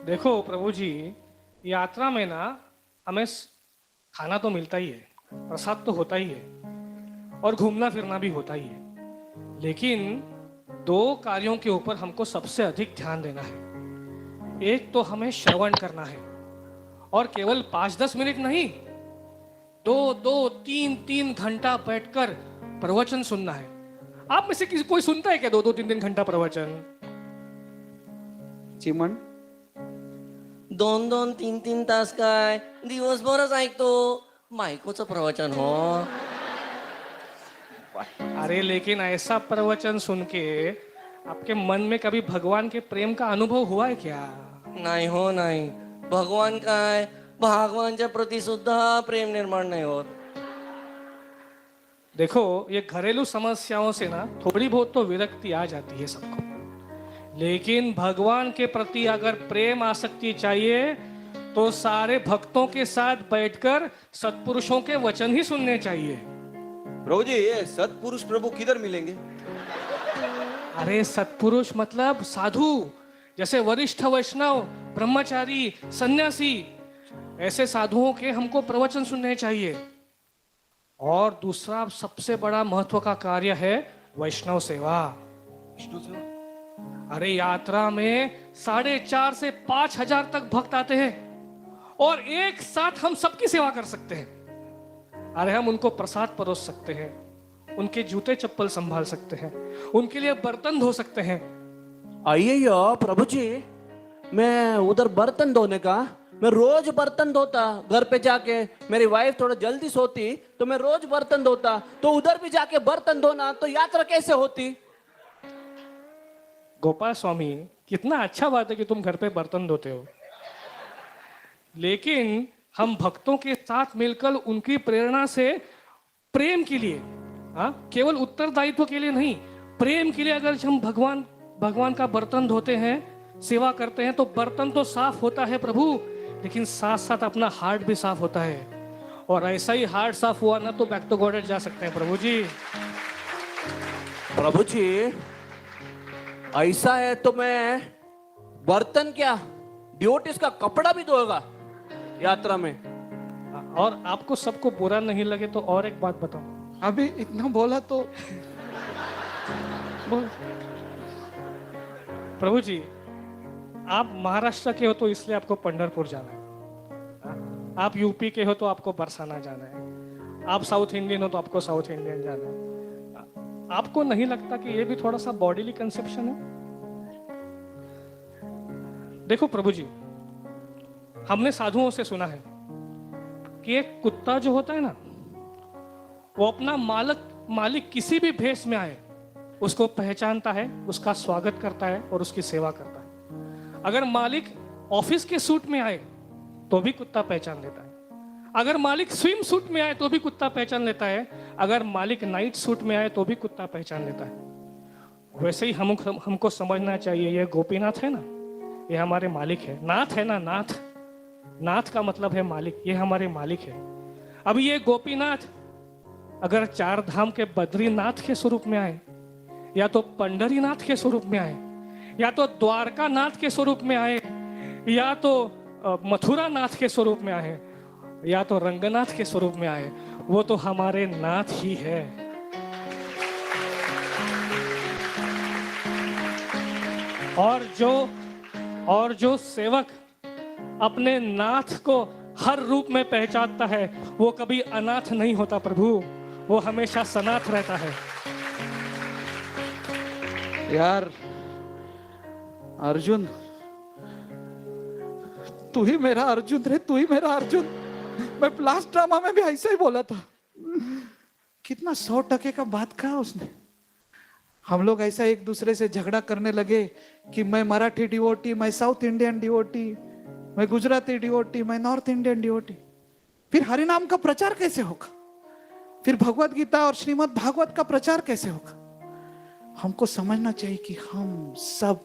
देखो प्रभु जी, यात्रा में ना हमें खाना तो मिलता ही है, प्रसाद तो होता ही है, और घूमना फिरना भी होता ही है. लेकिन दो कार्यों के ऊपर हमको सबसे अधिक ध्यान देना है. एक तो हमें श्रवण करना है, और केवल 5-10 मिनट नहीं, 2-3 घंटा बैठकर प्रवचन सुनना है. आप में से किसी कोई सुनता है क्या 2-3 घंटा प्रवचन? चिमन 2-3 तास काय दिवसभरच ऐकतो बायकोचं प्रवचन हो. अरे लेकिन ऐसा प्रवचन सुन के आपके मन में कभी भगवान के प्रेम का अनुभव हुआ है क्या? नाही हो नाही. भगवान काय, भगवानच्या प्रति सुद्धा प्रेम निर्माण नाही होत. देखो, ये घरेलू समस्याओं से ना थोड़ी बहुत तो विरक्ति आ जाती है सबको, लेकिन भगवान के प्रति अगर प्रेम आसक्ति चाहिए तो सारे भक्तों के साथ बैठकर सत्पुरुषों के वचन ही सुनने चाहिए. प्रभु जी, ये सत्पुरुष प्रभु किधर मिलेंगे? अरे सत्पुरुष मतलब साधु, जैसे वरिष्ठ वैष्णव, ब्रह्मचारी, सन्यासी, ऐसे साधुओं के हमको प्रवचन सुनने चाहिए. और दूसरा सबसे बड़ा महत्व का कार्य है वैष्णव सेवा. अरे यात्रा में 4,500 से 5,000 तक भक्त आते हैं, और एक साथ हम सबकी सेवा कर सकते हैं. अरे हम उनको प्रसाद परोस सकते हैं, उनके जूते चप्पल संभाल सकते हैं, उनके लिए बर्तन धो सकते हैं. आइए प्रभु जी, मैं उधर बर्तन धोने का, मैं रोज बर्तन धोता. घर पे जाके मेरी वाइफ थोड़ा जल्दी सोती तो मैं रोज बर्तन धोता, तो उधर भी जाके बर्तन धोना, तो यात्रा कैसे होती? गोपाल स्वामी, कितना अच्छा बात है कि तुम घर पे बर्तन धोते हो, लेकिन हम भक्तों के साथ मिलकर उनकी प्रेरणा से प्रेम के लिए, केवल उत्तरदायित्व के लिए नहीं, प्रेम के लिए अगर हम भगवान का बर्तन धोते हैं, सेवा करते हैं, तो बर्तन तो साफ होता है प्रभु, लेकिन साथ साथ अपना हार्ट भी साफ होता है. और ऐसा ही हार्ट साफ हुआ ना तो बैक टू गॉडेड जा सकते हैं प्रभु जी. प्रभु जी, ऐसा है तो मैं बर्तन क्या, ड्यूटीज का कपड़ा भी धोएगा यात्रा में. और आपको सबको बुरा नहीं लगे तो और एक बात बताऊं. अभी इतना बोला तो बोल. प्रभु जी, आप महाराष्ट्र के हो तो इसलिए आपको पंढरपुर जाना है, आप यूपी के हो तो आपको बरसाना जाना है, आप साउथ इंडियन हो तो आपको साउथ इंडियन जाना है. आपको नहीं लगता कि ये भी थोड़ा सा बॉडीली कंसेप्शन है? देखो प्रभु जी, हमने साधुओं से सुना है कि एक कुत्ता जो होता है ना, वो अपना मालिक किसी भी भेष में आए उसको पहचानता है, उसका स्वागत करता है और उसकी सेवा करता है। अगर मालिक ऑफिस के सूट में आए तो भी कुत्ता पहचान लेता है, अगर मालिक स्विम सूट में आए तो भी कुत्ता पहचान लेता है, अगर मालिक नाइट सूट में आए तो भी कुत्ता पहचान लेता है। वैसे ही हमको समझना चाहिए, ये गोपीनाथ है ना, ये हमारे मालिक है। नाथ है ना, नाथ का मतलब है मालिक, ये हमारे मालिक है। अब ये गोपीनाथ अगर 4 धाम के बद्रीनाथ के स्वरूप में आए, या तो पंडरीनाथ के स्वरूप में आए, या तो द्वारका नाथ के स्वरूप में आए, या तो मथुरा नाथ के स्वरूप में आए, या तो रंगनाथ के स्वरूप में आए, वो तो हमारे नाथ ही है। और जो सेवक अपने नाथ को हर रूप में पहचानता है वो कभी अनाथ नहीं होता प्रभु, वो हमेशा सनाथ रहता है। यार अर्जुन, तू ही मेरा अर्जुन रे, तू ही मेरा अर्जुन। मैं लास्ट ड्रामा में भी ऐसा ही बोला था। कितना 100% का बात कहा उसने। हम लोग ऐसा एक दूसरे से झगड़ा करने लगे कि मैं मराठी डिवोटी, मैं साउथ इंडियन डिवोटी, मैं गुजराती डिवोटी, मैं नॉर्थ इंडियन डिवोटी। फिर हरिनाम का प्रचार कैसे होगा? फिर भगवत गीता और श्रीमद् भागवत का प्रचार कैसे होगा? हमको समझना चाहिए कि हम सब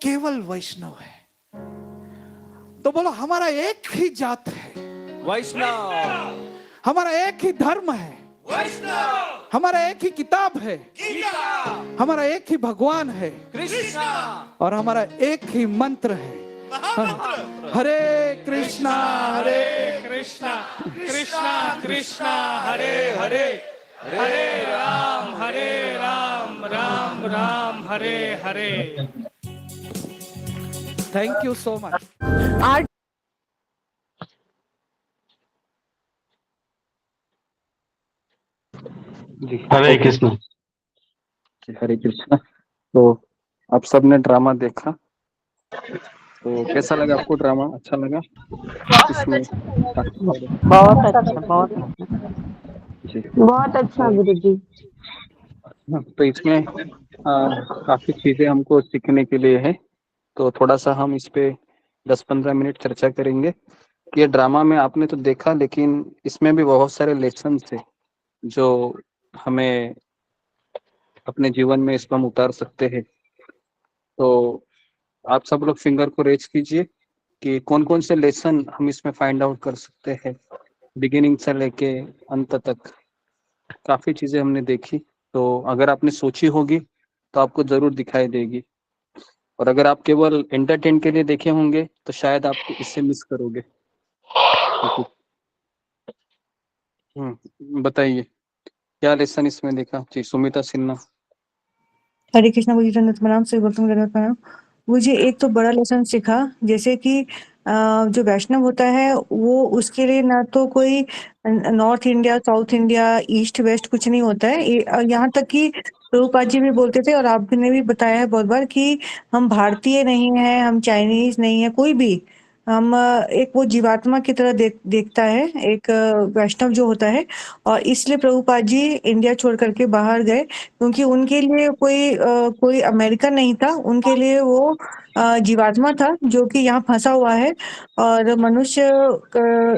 केवल वैष्णव है। तो बोलो, हमारा एक ही जात है वैष्णव, हमारा एक ही धर्म है वैष्णव, हमारा एक ही किताब है गीता, हमारा एक ही भगवान है कृष्णा, और हमारा एक ही मंत्र है, Hare Krishna Hare Krishna Krishna Krishna Hare Hare, Hare Ram Ram Ram Hare Hare. Thank you so much. जी हरे कृष्ण। हरे कृष्णा। तो आप सबने ड्रामा देखा, तो कैसा लगा आपको? ड्रामा अच्छा लगा? इसमें बहुत अच्छा जी बहुत अच्छा गुरु जी। तो इसमें काफी चीजें हमको सीखने के लिए है, तो थोड़ा सा हम इस पे 10-15 मिनट चर्चा करेंगे कि ये ड्रामा में आपने तो देखा, लेकिन इसमें भी बहुत सारे लेसन है जो हमें अपने जीवन में इसको हम उतार सकते हैं। तो आप सब लोग फिंगर को रेज कीजिए कि कौन कौन से लेसन हम इसमें फाइंड आउट कर सकते हैं। बिगिनिंग से लेके अंत तक काफी चीजें हमने देखी, तो अगर आपने सोची होगी तो आपको जरूर दिखाई देगी, और अगर आप केवल एंटरटेन के लिए देखे होंगे तो शायद आप इससे मिस करोगे। बताइए क्या लेसन इसमें देखा? जी सुमिता सिन्हा। हरे कृष्णा गुरु जी, दंडवत प्रणाम, श्री गौतम दंडवत प्रणाम। मुझे एक तो बड़ा लेसन सीखा, जैसे कि जो वैष्णव होता है वो उसके लिए ना तो कोई north India, south India, east west कुछ नहीं होता है। यहाँ तक कि प्रभुपाद जी भी बोलते थे और आपने भी बताया है बहुत बार कि हम भारतीय नहीं है, हम चाइनीज नहीं है, कोई भी हम एक वो जीवात्मा की तरह देखता है एक वैष्णव जो होता है। और इसलिए प्रभुपाद जी इंडिया छोड़ करके बाहर गए, क्योंकि उनके लिए कोई अमेरिकन नहीं था, उनके लिए वो जीवात्मा था जो कि यहाँ फंसा हुआ है और मनुष्य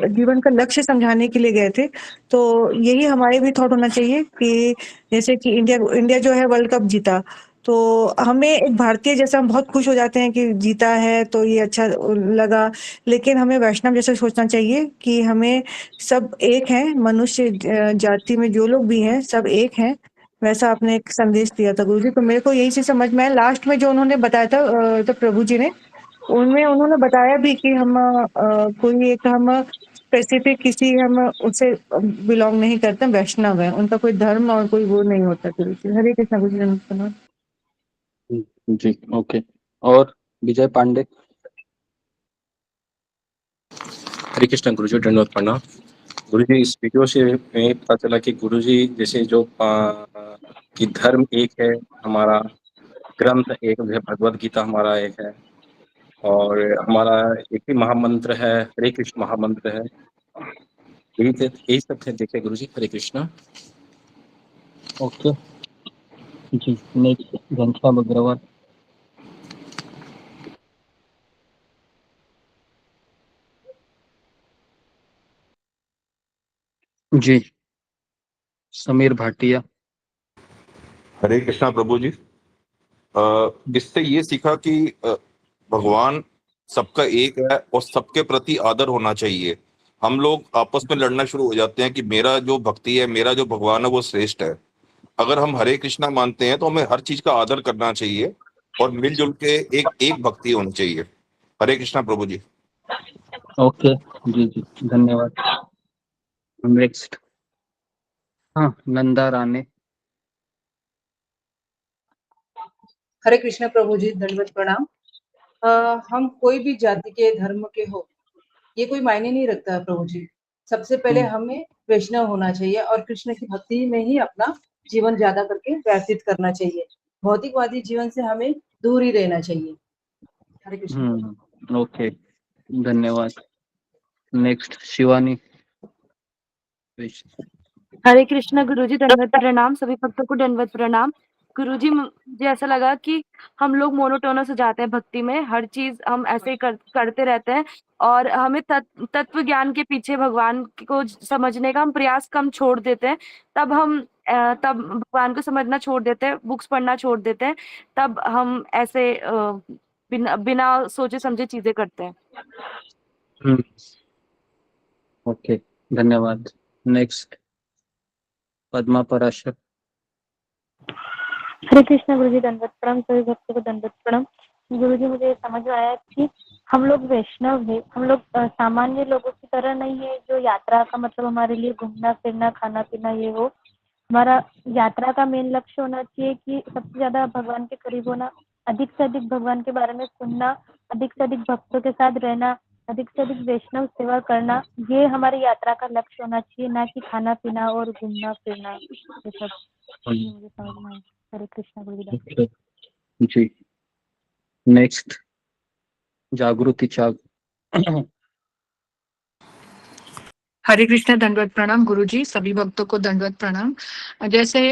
जीवन का लक्ष्य समझाने के लिए गए थे। तो यही हमारे भी थॉट होना चाहिए कि जैसे कि इंडिया जो है वर्ल्ड कप जीता, तो हमें एक भारतीय जैसा हम बहुत खुश हो जाते हैं कि जीता है तो ये अच्छा लगा, लेकिन हमें वैष्णव जैसा सोचना चाहिए कि हमें सब एक हैं, मनुष्य जाति में जो लोग भी हैं सब एक हैं। वैसा आपने एक संदेश दिया था गुरु जी, तो मेरे को यही चीज समझ में आया लास्ट में जो उन्होंने बताया था, तो प्रभु जी ने उनमें उन्होंने बताया भी कि हम कोई एक हम स्पेसिफिक किसी हम उससे बिलोंग नहीं करते, वैष्णव है, उनका कोई धर्म और कोई वो नहीं होता। गुरु जी हरे कृष्णा गुरु जी। जी ओके। और विजय पांडे। हरे कृष्ण गुरुजी, दंडवत प्रणाम। गुरुजी, इस वीडियो से हमें पता चला कि गुरुजी जैसे जो कि धर्म एक है, हमारा ग्रंथ एक है, भगवत गीता हमारा एक है, और हमारा एक ही महामंत्र है, हरे कृष्ण महामंत्र है। यही सब थे। देखिए गुरु जी, हरे कृष्णा। ओके जी, नेक्स्ट घनश्याम अग्रवाल। जी, समीर भाटिया। हरे कृष्णा प्रभु जी। इससे ये सीखा कि भगवान सबका एक है और सबके प्रति आदर होना चाहिए। हम लोग आपस में लड़ना शुरू हो जाते हैं कि मेरा जो भक्ति है, मेरा जो भगवान है वो श्रेष्ठ है। अगर हम हरे कृष्णा मानते हैं तो हमें हर चीज का आदर करना चाहिए और मिलजुल के एक एक भक्ति होनी चाहिए। हरे कृष्णा प्रभु जी। ओके जी जी, धन्यवाद। नेक्स्ट, हाँ, नंदा राणे। हरे कृष्ण प्रभु जी, दंडवत प्रणाम। हम कोई भी जाति के धर्म के हो, ये कोई मायने नहीं रखता है प्रभु जी। सबसे पहले हमें वैष्णव होना चाहिए और कृष्ण की भक्ति में ही अपना जीवन ज्यादा करके व्यतीत करना चाहिए। भौतिकवादी जीवन से हमें दूर ही रहना चाहिए। हरे कृष्ण। ओके, धन्यवाद। नेक्स्ट, शिवानी। हरे कृष्णा गुरुजी, दंडवत प्रणाम। सभी भक्तों को दंडवत प्रणाम। गुरुजी, मुझे ऐसा लगा कि हम लोग मोनोटोनस हो जाते हैं भक्ति में, हर चीज हम ऐसे ही करते रहते हैं और हमें तत्व ज्ञान के पीछे भगवान को समझने का हम प्रयास कम छोड़ देते हैं। तब भगवान को समझना छोड़ देते हैं, बुक्स पढ़ना छोड़ देते हैं, तब हम ऐसे बिना सोचे समझे चीजें करते हैं। ओके, धन्यवाद। नेक्स्ट, पद्मा पराशर। हरे कृष्णा गुरुजी, दंडवत प्रणाम। सभी भक्तों को दंडवत प्रणाम। गुरुजी, मुझे समझ में आया कि हम लोग वैष्णव है, हम लोग सामान्य लोगों की तरह नहीं है जो यात्रा का मतलब हमारे लिए घूमना फिरना खाना पीना ये हो। हमारा यात्रा का मेन लक्ष्य होना चाहिए कि सबसे ज्यादा भगवान के करीब होना, अधिक से अधिक भगवान के बारे में सुनना, अधिक से अधिक भक्तों के साथ रहना, अधिक से अधिक वैष्णव सेवा करना, ये हमारी यात्रा का लक्ष्य होना चाहिए, ना कि खाना पीना और घूमना फिरना ये सब। मुझे समझ में आया। हरे कृष्णा गुरुजी। जी, नेक्स्ट, जागृति चाग। हरे कृष्ण, दंडवत प्रणाम गुरुजी, सभी भक्तों को दंडवत प्रणाम। जैसे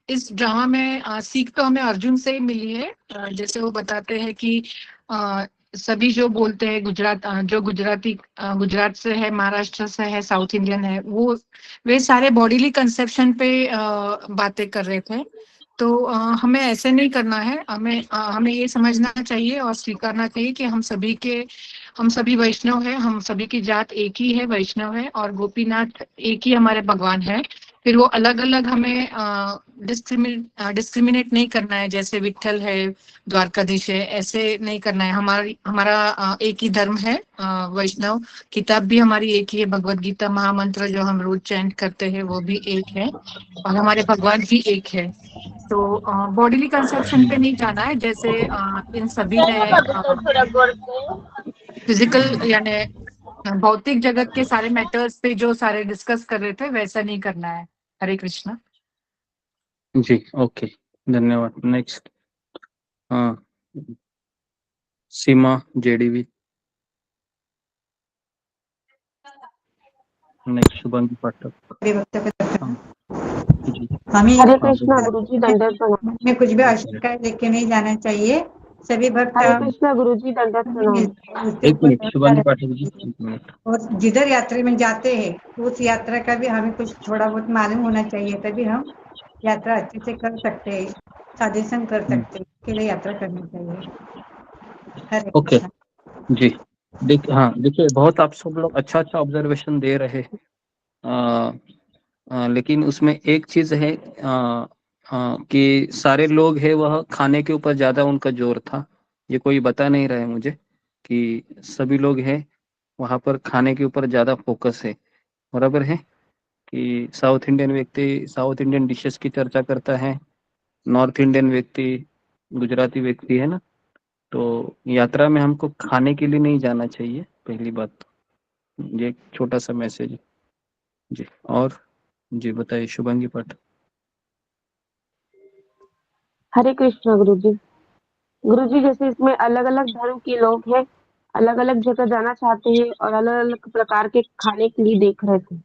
इस ड्रामा में सीख तो हमें अर्जुन से ही मिली है। जैसे वो बताते हैं कि सभी जो बोलते हैं जो गुजराती गुजरात से है, महाराष्ट्र से है, साउथ इंडियन है, वे सारे बॉडीली कंसेप्शन पे बातें कर रहे थे। तो हमें ऐसे नहीं करना है। हमें ये समझना चाहिए और स्वीकारना चाहिए कि हम सभी वैष्णव हैं, हम सभी की जात एक ही है, वैष्णव है, और गोपीनाथ एक ही हमारे भगवान है। फिर वो अलग अलग हमें डिस्क्रिमिनेट नहीं करना है, जैसे विठल है, द्वारकाधीश है, ऐसे नहीं करना है। हमारा एक ही धर्म है, वैष्णव। किताब भी हमारी एक ही है, भगवत गीता महामंत्र जो हम रोज चैंट करते हैं वो भी एक है, और हमारे भगवान भी एक है। तो बॉडीली कंसेप्शन पे नहीं जाना है, जैसे इन सभी ने फिजिकल यानी भौतिक जगत के सारे मैटर्स पे जो सारे डिस्कस कर रहे थे वैसा नहीं करना है। हरे कृष्णा। जी, ओके, धन्यवाद। नेक्स्ट, हाँ, सीमा जेडीवी। नेक्स्ट, शुभंगी पाठक। हरे कृष्णा गुरुजी, दंडवत प्रणाम। में कुछ भी अशंका लेके नहीं जाना चाहिए। सभी भक्त हरे कृष्णा गुरुजी, दंडवत प्रणाम। एक मिनट, शुभंगी पाठक जी, एक मिनट। और जिधर यात्रा में जाते हैं उस यात्रा का भी हमें कुछ थोड़ा बहुत मालूम होना चाहिए, तभी हम यात्रा अच्छे से कर सकते हैं, साधन कर सकते हैं। के लिए यात्रा करनी चाहिए। हरे ओके जी, देखिए बहुत आप सब लोग अच्छा ऑब्जर्वेशन दे रहे हैं। लेकिन उसमें एक चीज है कि सारे लोग हैं वह खाने के ऊपर ज्यादा उनका जोर था। ये कोई बता नहीं रहा है मुझे कि सभी लोग हैं वहां पर खाने के ऊपर ज्यादा फोकस है। बराबर है कि साउथ इंडियन व्यक्ति साउथ इंडियन डिशेस की चर्चा करता है, नॉर्थ इंडियन व्यक्ति गुजराती व्यक्ति है ना। तो यात्रा में हमको खाने के लिए नहीं जाना चाहिए, पहली बात तो। ये एक छोटा सा मैसेज है जी। और जी बताइए, शुभंगी पाठक। हरे कृष्णा गुरुजी। गुरुजी जैसे इसमें अलग अलग धर्म के लोग हैं, अलग अलग जगह जाना चाहते हैं और अलग अलग प्रकार के खाने के लिए देख रहे थे,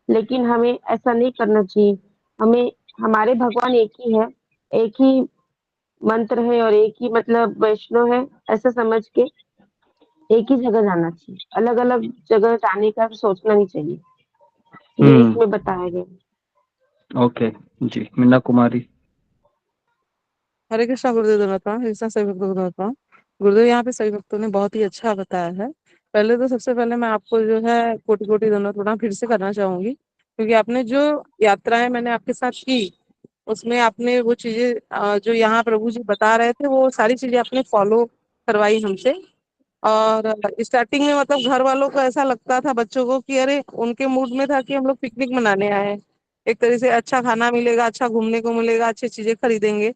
लेकिन हमें ऐसा नहीं करना चाहिए। हमें हमारे भगवान एक ही है, एक ही मंत्र है और एक ही मतलब वैष्णव है, ऐसा समझ के एक ही जगह जाना चाहिए, अलग अलग जगह जाने का सोचना नहीं चाहिए। ये इसमें बताया गया। ओके जी, मीना कुमारी। हरे कृष्णा गुरुदेव धन्यवाद प्रणाम। हरे कृष्णा सभी भक्तों को धन्यवाद प्रणाम। गुरुदेव यहाँ पे सभी भक्तों ने बहुत ही अच्छा बताया है। पहले तो सबसे पहले मैं आपको जो है कोटि कोटि धन्यवाद प्रणाम फिर से करना चाहूंगी, क्योंकि आपने जो यात्राएं मैंने आपके साथ की उसमें आपने वो चीजें जो यहाँ प्रभु जी बता रहे थे वो सारी चीजें आपने फॉलो करवाई हमसे। और स्टार्टिंग में मतलब घर वालों को ऐसा लगता था, बच्चों को, कि अरे उनके मूड में था कि हम लोग पिकनिक मनाने आए हैं, एक तरह से अच्छा खाना मिलेगा, अच्छा घूमने को मिलेगा, अच्छी चीजें खरीदेंगे।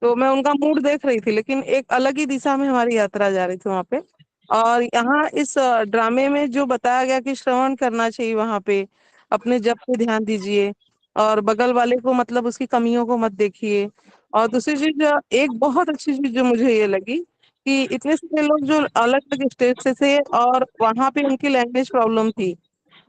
तो मैं उनका मूड देख रही थी, लेकिन एक अलग ही दिशा में हमारी यात्रा जा रही थी वहां पे। और यहाँ इस ड्रामे में जो बताया गया कि श्रवण करना चाहिए, वहां पे अपने जप पे ध्यान दीजिए और बगल वाले को मतलब उसकी कमियों को मत देखिए। और दूसरी चीज, एक बहुत अच्छी चीज जो मुझे ये लगी कि इतने सारे लोग जो अलग अलग स्टेट से थे और वहां पे उनकी लैंग्वेज प्रॉब्लम थी,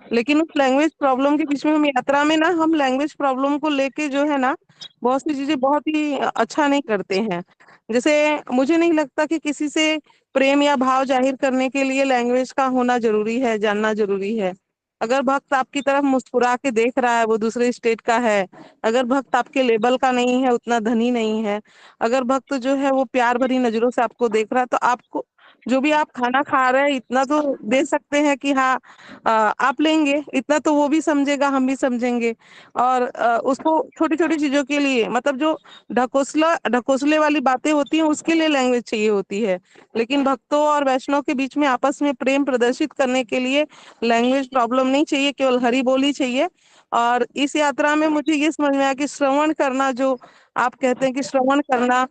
लेकिन उस लैंग्वेज प्रॉब्लम के बीच में हम यात्रा में ना, हम लैंग्वेज प्रॉब्लम को लेके जो है ना बहुत सी चीजें बहुत ही अच्छा नहीं करते हैं। जैसे मुझे नहीं लगता कि किसी से प्रेम या भाव जाहिर करने के लिए लैंग्वेज का होना जरूरी है, जानना जरूरी है। अगर भक्त आपकी तरफ मुस्कुरा के देख रहा है, वो दूसरे स्टेट का है, अगर भक्त आपके लेवल का नहीं है, उतना धनी नहीं है, अगर भक्त जो है वो प्यार भरी नजरों से आपको देख रहा है, तो आपको जो भी आप खाना खा रहे हैं इतना तो दे सकते हैं कि हाँ आप लेंगे, इतना तो वो भी समझेगा, हम भी समझेंगे। और उसको छोटी छोटी चीजों के लिए मतलब जो ढकोसले वाली बातें होती हैं उसके लिए लैंग्वेज चाहिए होती है, लेकिन भक्तों और वैष्णव के बीच में आपस में प्रेम प्रदर्शित करने के लिए लैंग्वेज प्रॉब्लम नहीं चाहिए, केवल हरि बोली चाहिए। और इस यात्रा में मुझे ये समझ में आया कि श्रवण करना, जो आप कहते हैं कि श्रवण करना,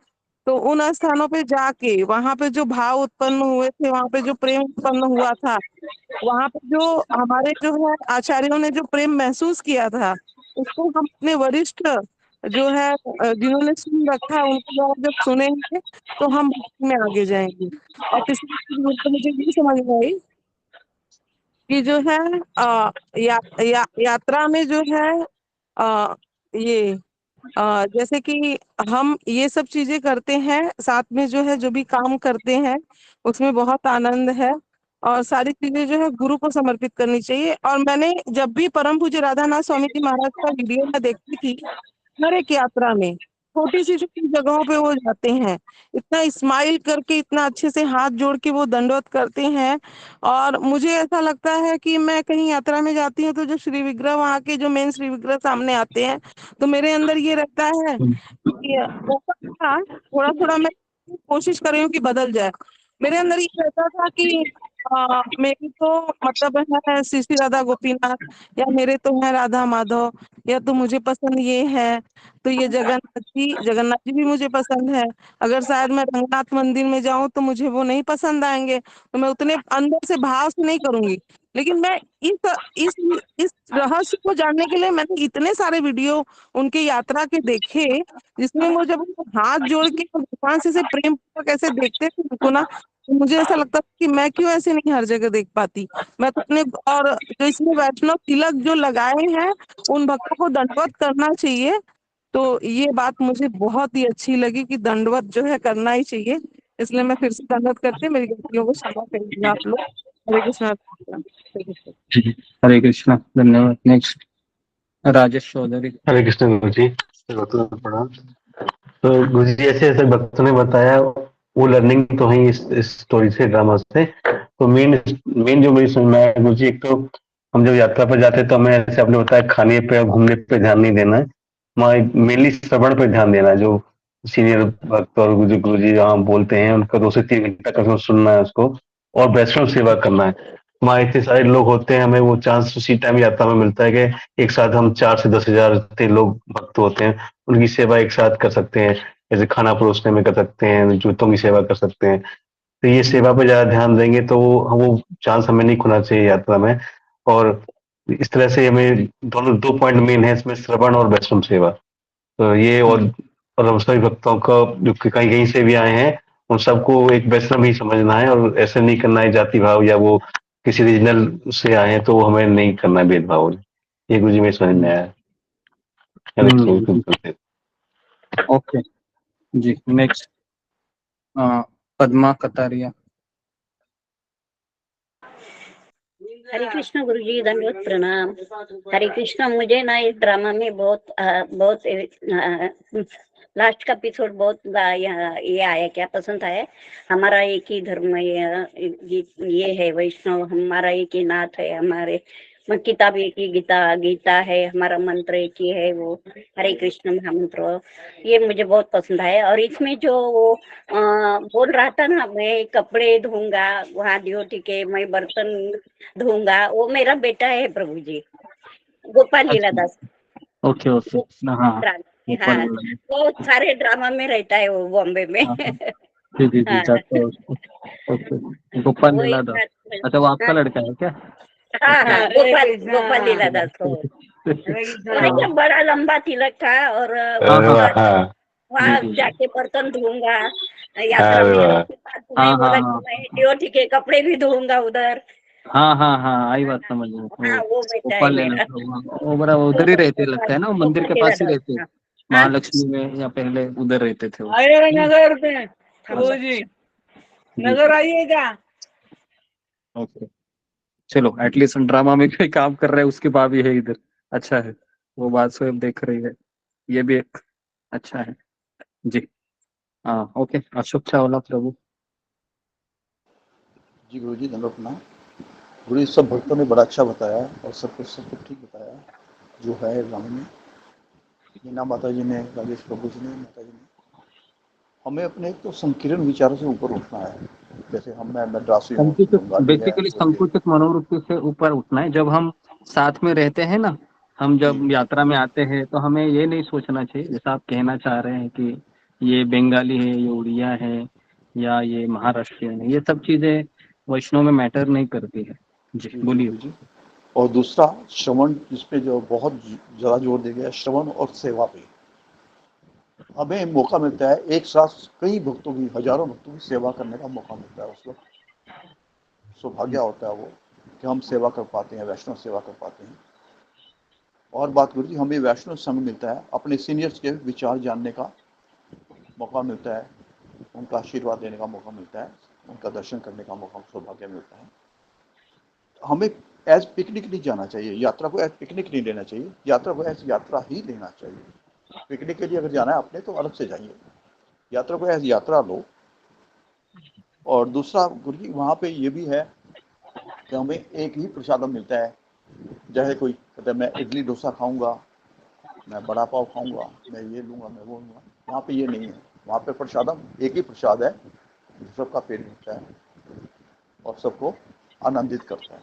तो उन स्थानों पे जाके वहां पे जो भाव उत्पन्न हुए थे, वहां पे जो प्रेम उत्पन्न हुआ था, वहां पे जो हमारे जो है आचार्यों ने जो प्रेम महसूस किया था, उसको हम अपने वरिष्ठ जो है जिन्होंने सुन रखा है उनके द्वारा जब सुनेंगे तो हम भक्ति में आगे जाएंगे। और तीसरी चीज मुझे ये समझ में आई कि जो है यात्रा में जो है आ, ये जैसे कि हम ये सब चीजें करते हैं, साथ में जो है जो भी काम करते हैं उसमें बहुत आनंद है, और सारी चीजें जो है गुरु को समर्पित करनी चाहिए। और मैंने जब भी परम पूज्य राधानाथ स्वामी जी महाराज का वीडियो में देखती थी, हर एक यात्रा में छोटी सी छोटी जगहों पे वो जाते हैं, इतना स्माइल करके, इतना अच्छे से हाथ जोड़ के वो दंडवत करते हैं। और मुझे ऐसा लगता है कि मैं कहीं यात्रा में जाती हूँ तो जो श्री विग्रह, वहाँ के जो मेन श्री विग्रह सामने आते हैं, तो मेरे अंदर ये रहता है कि थोड़ा थोड़ा मैं कोशिश कर रही हूँ कि बदल जाए। मेरे अंदर ये रहता था कि मेरी तो मतलब है श्री श्री राधा गोपीनाथ, या मेरे तो है राधा माधव, या तो मुझे पसंद ये है, तो ये जगन्नाथ जी भी मुझे पसंद है। अगर शायद मैं रंगनाथ मंदिर में जाऊं तो मुझे वो नहीं पसंद आएंगे, तो मैं उतने अंदर से भाव से नहीं करूंगी। लेकिन मैं इस इस रहस्य को जानने के लिए मैंने इतने सारे वीडियो उनके यात्रा के देखे, जिसमें वो जब हाथ जोड़ के भगवान से प्रेम पूर्वक ऐसे देखते थे उनको ना, तो मुझे ऐसा लगता था कि मैं क्यों ऐसे नहीं हर जगह देख पाती। मैं तो अपने, और जो इसमें वैष्णव तिलक जो लगाए हैं उन भक्तों को दंडवत करना चाहिए। तो ये बात मुझे बहुत ही अच्छी लगी कि दंडवत जो है करना ही चाहिए, इसलिए मैं फिर से दंडवत करते, मेरी गलतियों को क्षमा करिएगा आप लोग। हरे कृष्णा। हरे कृष्णा, धन्यवाद। नेक्स्ट राजेश चौधरी। हरे कृष्ण गुरु जी, प्रणाम। तो गुरु जी ऐसे ऐसे भक्तों ने बताया, वो लर्निंग तो है इस स्टोरी से, ड्रामा से। तो मेन जो मेरी समझ में आया गुरु जी, एक तो हम जब यात्रा पर जाते हैं तो हमें ऐसे आपने बताया खाने पे और घूमने पे ध्यान नहीं देना है, मेनली श्रवण पे ध्यान देना है। जो सीनियर भक्त और जो गुरु जी जहाँ बोलते हैं उनका 2 से 3 घंटा कम सुनना है उसको, और वैष्णव सेवा करना है। वहाँ इतने सारे लोग होते हैं, हमें वो चांस उसी टाइम यात्रा में मिलता है कि एक साथ हम 4 से 10 हजार लोग भक्त होते हैं, उनकी सेवा एक साथ कर सकते हैं। जैसे खाना परोसने में कर सकते हैं, जूतों की सेवा कर सकते हैं। तो ये सेवा पे ज्यादा ध्यान देंगे तो वो चांस हमें नहीं खोना चाहिए यात्रा में। और इस तरह से हमें दोनों 2 पॉइंट मेन है इसमें, श्रवण और वैष्णव सेवा। तो ये और हम सभी भक्तों का जो कहीं कहीं से भी आए हैं, उन सबको एक वैष्णव ही समझना है और ऐसे नहीं करना है जाति भाव या वो किसी रीजनल से आए हैं तो हमें नहीं करना है भेदभाव। ये गुरुजी में समझ में आया। ओके जी। नेक्स्ट पद्मा कतारिया। हरे कृष्ण गुरु जी, दंडवत प्रणाम। हरे कृष्ण, मुझे ना इस ड्रामा में बहुत लास्ट का एपिसोड बहुत ये आया, क्या पसंद आया। हमारा एक ही धर्म ये है वैष्णव, हमारा एक ही नाथ है, हमारे किताब एक ही गीता है, हमारा मंत्र एक ही है, वो हरे कृष्ण महामंत्र। ये मुझे बहुत पसंद आया। और इसमें जो वो बोल रहा था ना, मैं कपड़े धोऊंगा वहाँ ड्यूटी के, मैं बर्तन धोऊंगा, वो मेरा बेटा है प्रभु जी, गोपाल लीला दास। Okay okay. हाँ हाँ, वो सारे ड्रामा में रहता है वो बॉम्बे में। जी जी जी, जानता हूँ उसको। ओके, गोपाल लीला दास। अच्छा, वो आपका लड़का है क्या? हाँ, गोपाल लीला दास को। वो बड़ा लंबा तिलक था और वहाँ जाके बर्तन धोऊंगा यात्रा में। बोला कि मैं ड्यूटी के कपड़े भी धोऊंगा उधर। हाँ, आई बात समझ में। वो बेटा है गोपाल मेरा। लीला वो बड़ा उधर ही रहते लगता है ना, वो मंदिर के पास ही रहते, महालक्ष्मी में, या पहले उधर रहते थे वो। नगर पे प्रभु जी, नजर आइएगा। ओके, चलो एटलीस्ट ड्रामा में कोई काम कर रहा है उसकी भाभी है इधर, अच्छा है, वो बात स्वयं देख रही है, ये भी एक अच्छा है जी। हाँ ओके, अशोक चावला प्रभु। जी गुरु जी, दंडवत प्रणाम। गुरु जी, सब भक्तों ने बड़ा अच्छा बताया और सब कुछ ठीक बताया जो है ड्रामे में। मीना माता जी ने, राजेश प्रभु जी ने, माता जी ने, हमें अपने तो संकीर्ण विचारों से ऊपर उठना है। जैसे मैं मद्रासी हूँ, बेसिकली संकुचित मनोवृत्ति से ऊपर उठना है। जब हम साथ में रहते हैं ना, हम जब यात्रा में आते हैं तो हमें ये नहीं सोचना चाहिए, जैसा आप कहना चाह रहे हैं कि ये बंगाली है, ये उड़िया है, या ये महाराष्ट्रियन है, ये सब चीजें वैष्णव में मैटर नहीं करती है। जी बोलिए। जी। और दूसरा श्रवण, जिसपे जो बहुत ज़्यादा जोर दिया गया, श्रवण और सेवा पे हमें मौका मिलता है एक साथ कई भक्तों की, हजारों भक्तों की सेवा करने का मौका मिलता है। उस वक्त सौभाग्य होता है वो कि हम सेवा कर पाते हैं, वैष्णव सेवा कर पाते हैं। और बात गुरु जी, हमें वैष्णव संग मिलता है, अपने सीनियर्स के विचार जानने का मौका मिलता है, उनका आशीर्वाद देने का मौका मिलता है, उनका दर्शन करने का मौका, सौभाग्य मिलता है। हमें एज पिकनिक नहीं जाना चाहिए, यात्रा को एज पिकनिक नहीं लेना चाहिए, यात्रा को एज यात्रा ही लेना चाहिए। पिकनिक के लिए अगर जाना है अपने तो अलग से जाइए, यात्रा को एज यात्रा लो। और दूसरा गुरु जी, वहाँ पे ये भी है कि हमें एक ही प्रसादम मिलता है। जैसे कोई कहता है मैं इडली डोसा खाऊंगा, मैं बड़ा पाव खाऊंगा, मैं ये लूंगा, मैं वो लूंगा, वहाँ पे ये नहीं है। वहाँ पे प्रसादम एक ही प्रसाद है, सबका पेट भरता है और सबको आनंदित करता है।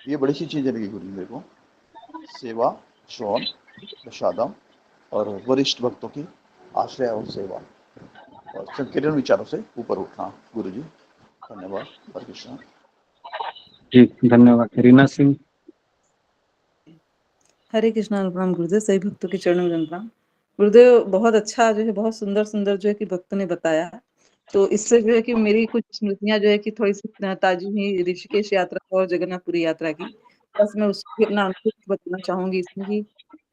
ये बड़ी सी चीज़ लगी गुरु जी मेरे को, सेवा, श्रवण, प्रसादम और वरिष्ठ भक्तों की आश्रय और सेवा और संकीर्ण विचारों से ऊपर उठना। गुरु जी धन्यवाद। हरे कृष्ण। जी धन्यवाद। रीना सिंह। हरे कृष्णा, अनुप्रणाम गुरुदेव, सभी भक्तों के चरणों में अनुप्रणाम। गुरुदेव बहुत अच्छा जो है, बहुत सुंदर सुंदर जो है कि भक्तों ने बताया। तो इससे जो है कि मेरी कुछ स्मृतियां जो है कि थोड़ी सी ताजी हुई ऋषिकेश यात्रा और जगन्नाथपुरी यात्रा की। बस मैं उसको भी अपना अनुभव बताना चाहूंगी इसमें कि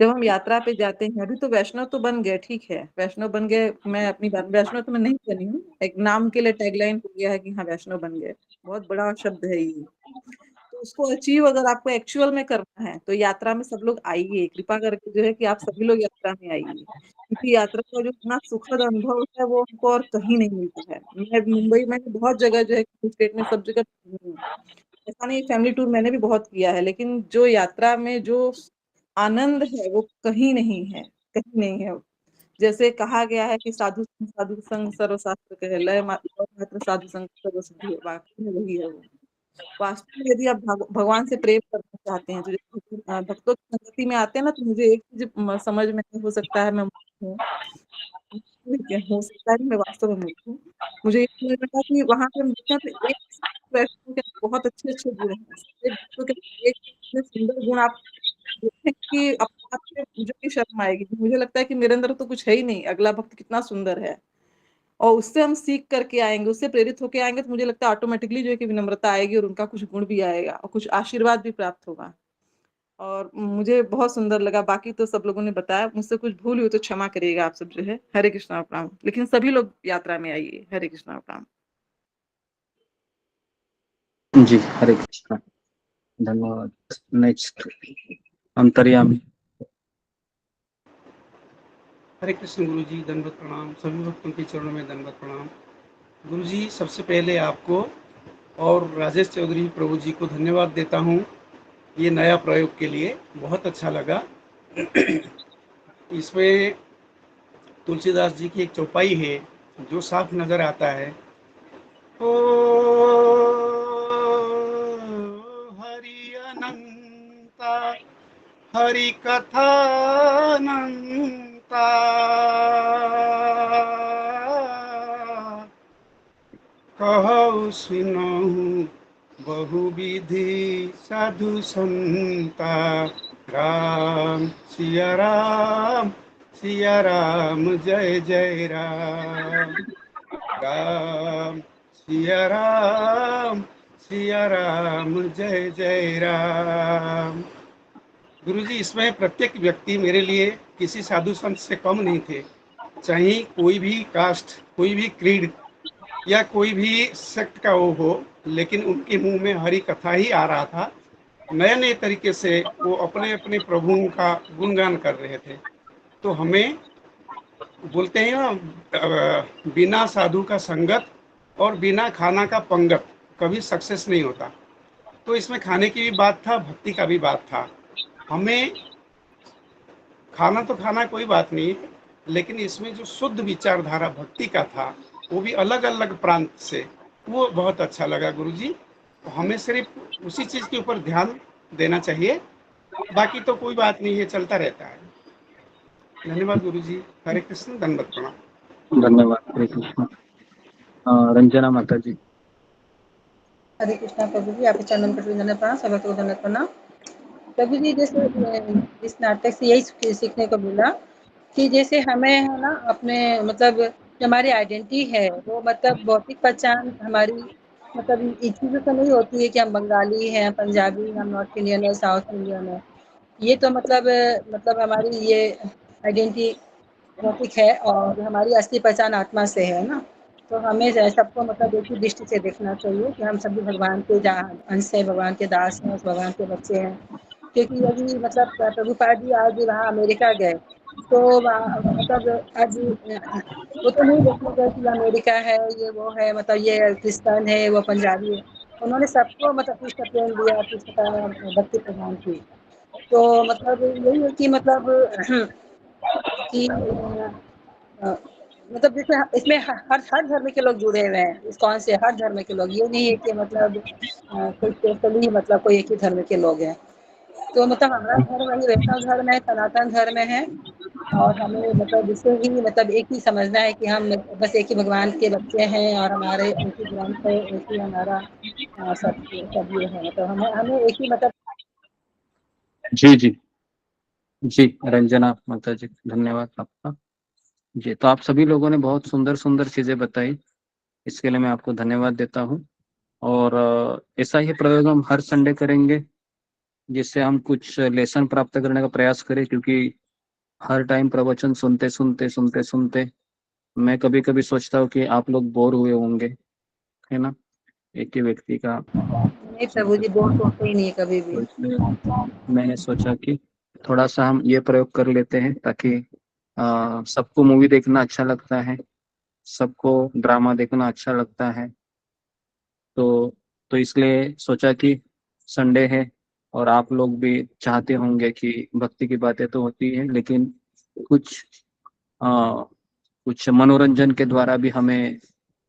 जब हम यात्रा पे जाते हैं, अभी तो वैष्णव तो बन गए, ठीक है वैष्णव बन गए, मैं अपनी बात, वैष्णव तो मैं नहीं बनी हूँ, एक नाम के लिए टैगलाइन हो गया है कि हाँ वैष्णव बन गए, बहुत बड़ा शब्द है ये। तो उसको अचीव अगर आपको एक्चुअल में करना है तो यात्रा में सब लोग आइए, कृपा करके जो है कि आप सभी लोग यात्रा में आइए, क्योंकि यात्रा का जो इतना सुखद अनुभव है वो हमको और कहीं नहीं मिलता है। मैं मुंबई में बहुत जगह जो है स्टेट में सब जगह हूँ, ऐसा नहीं, फैमिली टूर मैंने भी बहुत किया है, लेकिन जो यात्रा में जो आनंद है वो कहीं नहीं है, कहीं नहीं है। जैसे कहा गया है कि साधु संग सर्वशास्त्र कहे, लय मात्र साधु संग सर्वसिद्धि है, वाकई में वही है वो। वास्तव में यदि आप भगवान से प्रेम करना चाहते हैं तो भक्तों की संगति में आते हैं ना, तो मुझे एक चीज समझ में हो सकता है मैं हूँ, हो सकता है मैं वास्तव में मूर्ख हूँ, मुझे ये समझ में आता कि वहां पे हम देखते हैं तो एक वैष्णव के बहुत अच्छे अच्छे गुण हैं, एक भक्तों के एक इतने सुंदर गुण आप देखें कि अपने आप से मुझे भी शर्म आएगी। मुझे लगता है कि मेरे अंदर तो कुछ है ही नहीं, अगला भक्त कितना सुंदर है। और उससे हम सीख करके आएंगे, उससे प्रेरित होके आएंगे, तो मुझे लगता है ऑटोमेटिकली जो है कि विनम्रता आएगी और उनका कुछ गुण भी आएगा और कुछ आशीर्वाद भी प्राप्त होगा। और मुझे बहुत सुंदर लगा। बाकी तो सब लोगों ने बताया, मुझसे कुछ भूल हुई तो क्षमा करिएगा आप सब जो है। हरे कृष्णा प्रणाम। लेकिन सभी लोग यात्रा में आइए। हरे कृष्णा प्रणाम। जी हरे कृष्णा, धन्यवाद। नेक्स्ट अंतर्यामी। हरे कृष्ण गुरु जी, दंडवत प्रणाम। सभी भक्तों के चरणों में दंडवत प्रणाम। गुरु जी, सबसे पहले आपको और राजेश चौधरी प्रभु जी को धन्यवाद देता हूँ ये नया प्रयोग के लिए, बहुत अच्छा लगा। इसमें तुलसीदास जी की एक चौपाई है जो साफ नजर आता है। ओ हरि अनंता, हरि कथा अनंता, कहु सुनहु बहुविधि साधु संता। राम सिया राम, सिया राम जय जय राम। राम सिया राम, सिया राम जय जय राम। गुरुजी, इसमें प्रत्येक व्यक्ति मेरे लिए किसी साधु संत से कम नहीं थे, चाहे कोई भी कास्ट, कोई भी क्रीड या कोई भी सेक्ट का वो हो, लेकिन उनके मुंह में हरि कथा ही आ रहा था। नए नए तरीके से वो अपने अपने प्रभुओं का गुणगान कर रहे थे। तो हमें बोलते हैं ना, बिना साधु का संगत और बिना खाना का पंगत कभी सक्सेस नहीं होता। तो इसमें खाने की भी बात था, भक्ति का भी बात था। हमें खाना तो खाना कोई बात नहीं, लेकिन इसमें जो शुद्ध विचारधारा भक्ति का था, वो भी अलग अलग प्रांत से, वो बहुत अच्छा लगा गुरुजी। तो हमें सिर्फ उसी चीज के ऊपर ध्यान देना चाहिए, बाकी तो कोई बात नहीं है, चलता रहता है। धन्यवाद गुरुजी। हरे कृष्ण, दंडवत प्रणाम। धन्यवाद। हरे कृष्ण। रंजना माता जी। हरे कृष्णा प्रभु जी, आपके चरणों में दंडवत प्रणाम, सभी को दंडवत प्रणाम। प्रभु जी, जैसे इस नाटक से यही सीखने को मिला कि जैसे हमें है ना अपने मतलब जो हमारी आइडेंटिटी है, वो मतलब भौतिक पहचान हमारी मतलब इस चीज़ों से नहीं होती है कि हम बंगाली हैं, पंजाबी, हम नॉर्थ इंडियन है, साउथ इंडियन है। ये तो मतलब हमारी ये आइडेंटिटी भौतिक है और हमारी असली पहचान आत्मा से है ना। तो हमें सबको मतलब एक ही दृष्टि से देखना चाहिए कि हम सभी भगवान के अंश हैं, भगवान के दास हैं, भगवान के बच्चे हैं। क्योंकि यदि मतलब प्रभुपाद जी आज वहाँ अमेरिका गए, तो मतलब आज वो तो नहीं देखने गए कि अमेरिका है, ये वो है, मतलब ये क्रिश्चियन है, वो पंजाबी है। उन्होंने सबको मतलब कृष्ण प्रेम दिया, कृष्ण का भक्ति प्रदान की। तो मतलब यही है कि मतलब कि मतलब जैसे इसमें हर धर्म के लोग जुड़े हुए हैं, इस्कॉन से हर धर्म के लोग, ये नहीं है कि मतलब कोई स्पेशली मतलब कोई एक ही धर्म के लोग हैं। तो मतलब हमारा धर्म वही वैष्णव धर्म है, सनातन धर्म है। और हमें मतलब इसे ही मतलब एक ही समझना है कि हम बस एक ही भगवान के बच्चे हैं और हमारे एक ही ग्रंथ है, एक ही हमारा सब ये है। मतलब हमें एक ही मतलब जी जी जी, रंजना माता जी, धन्यवाद आपका। जी, तो आप सभी लोगों ने बहुत सुंदर सुंदर चीजें बताई, इसके लिए मैं आपको धन्यवाद देता हूँ। और ऐसा ही प्रयोग हम हर संडे करेंगे, जिससे हम कुछ लेसन प्राप्त करने का प्रयास करें। क्योंकि हर टाइम प्रवचन सुनते मैं कभी कभी सोचता हूँ कि आप लोग बोर हुए होंगे, है ना, एक ही व्यक्ति का नहीं प्रभु जी, बोर तो होते ही नहीं है कभी भी। तो इसलिए मैंने सोचा कि थोड़ा सा हम ये प्रयोग कर लेते हैं, ताकि सबको मूवी देखना अच्छा लगता है, सबको ड्रामा देखना अच्छा लगता है। तो इसलिए सोचा कि संडे है और आप लोग भी चाहते होंगे कि भक्ति की बातें तो होती है, लेकिन कुछ आ, कुछ मनोरंजन के द्वारा भी हमें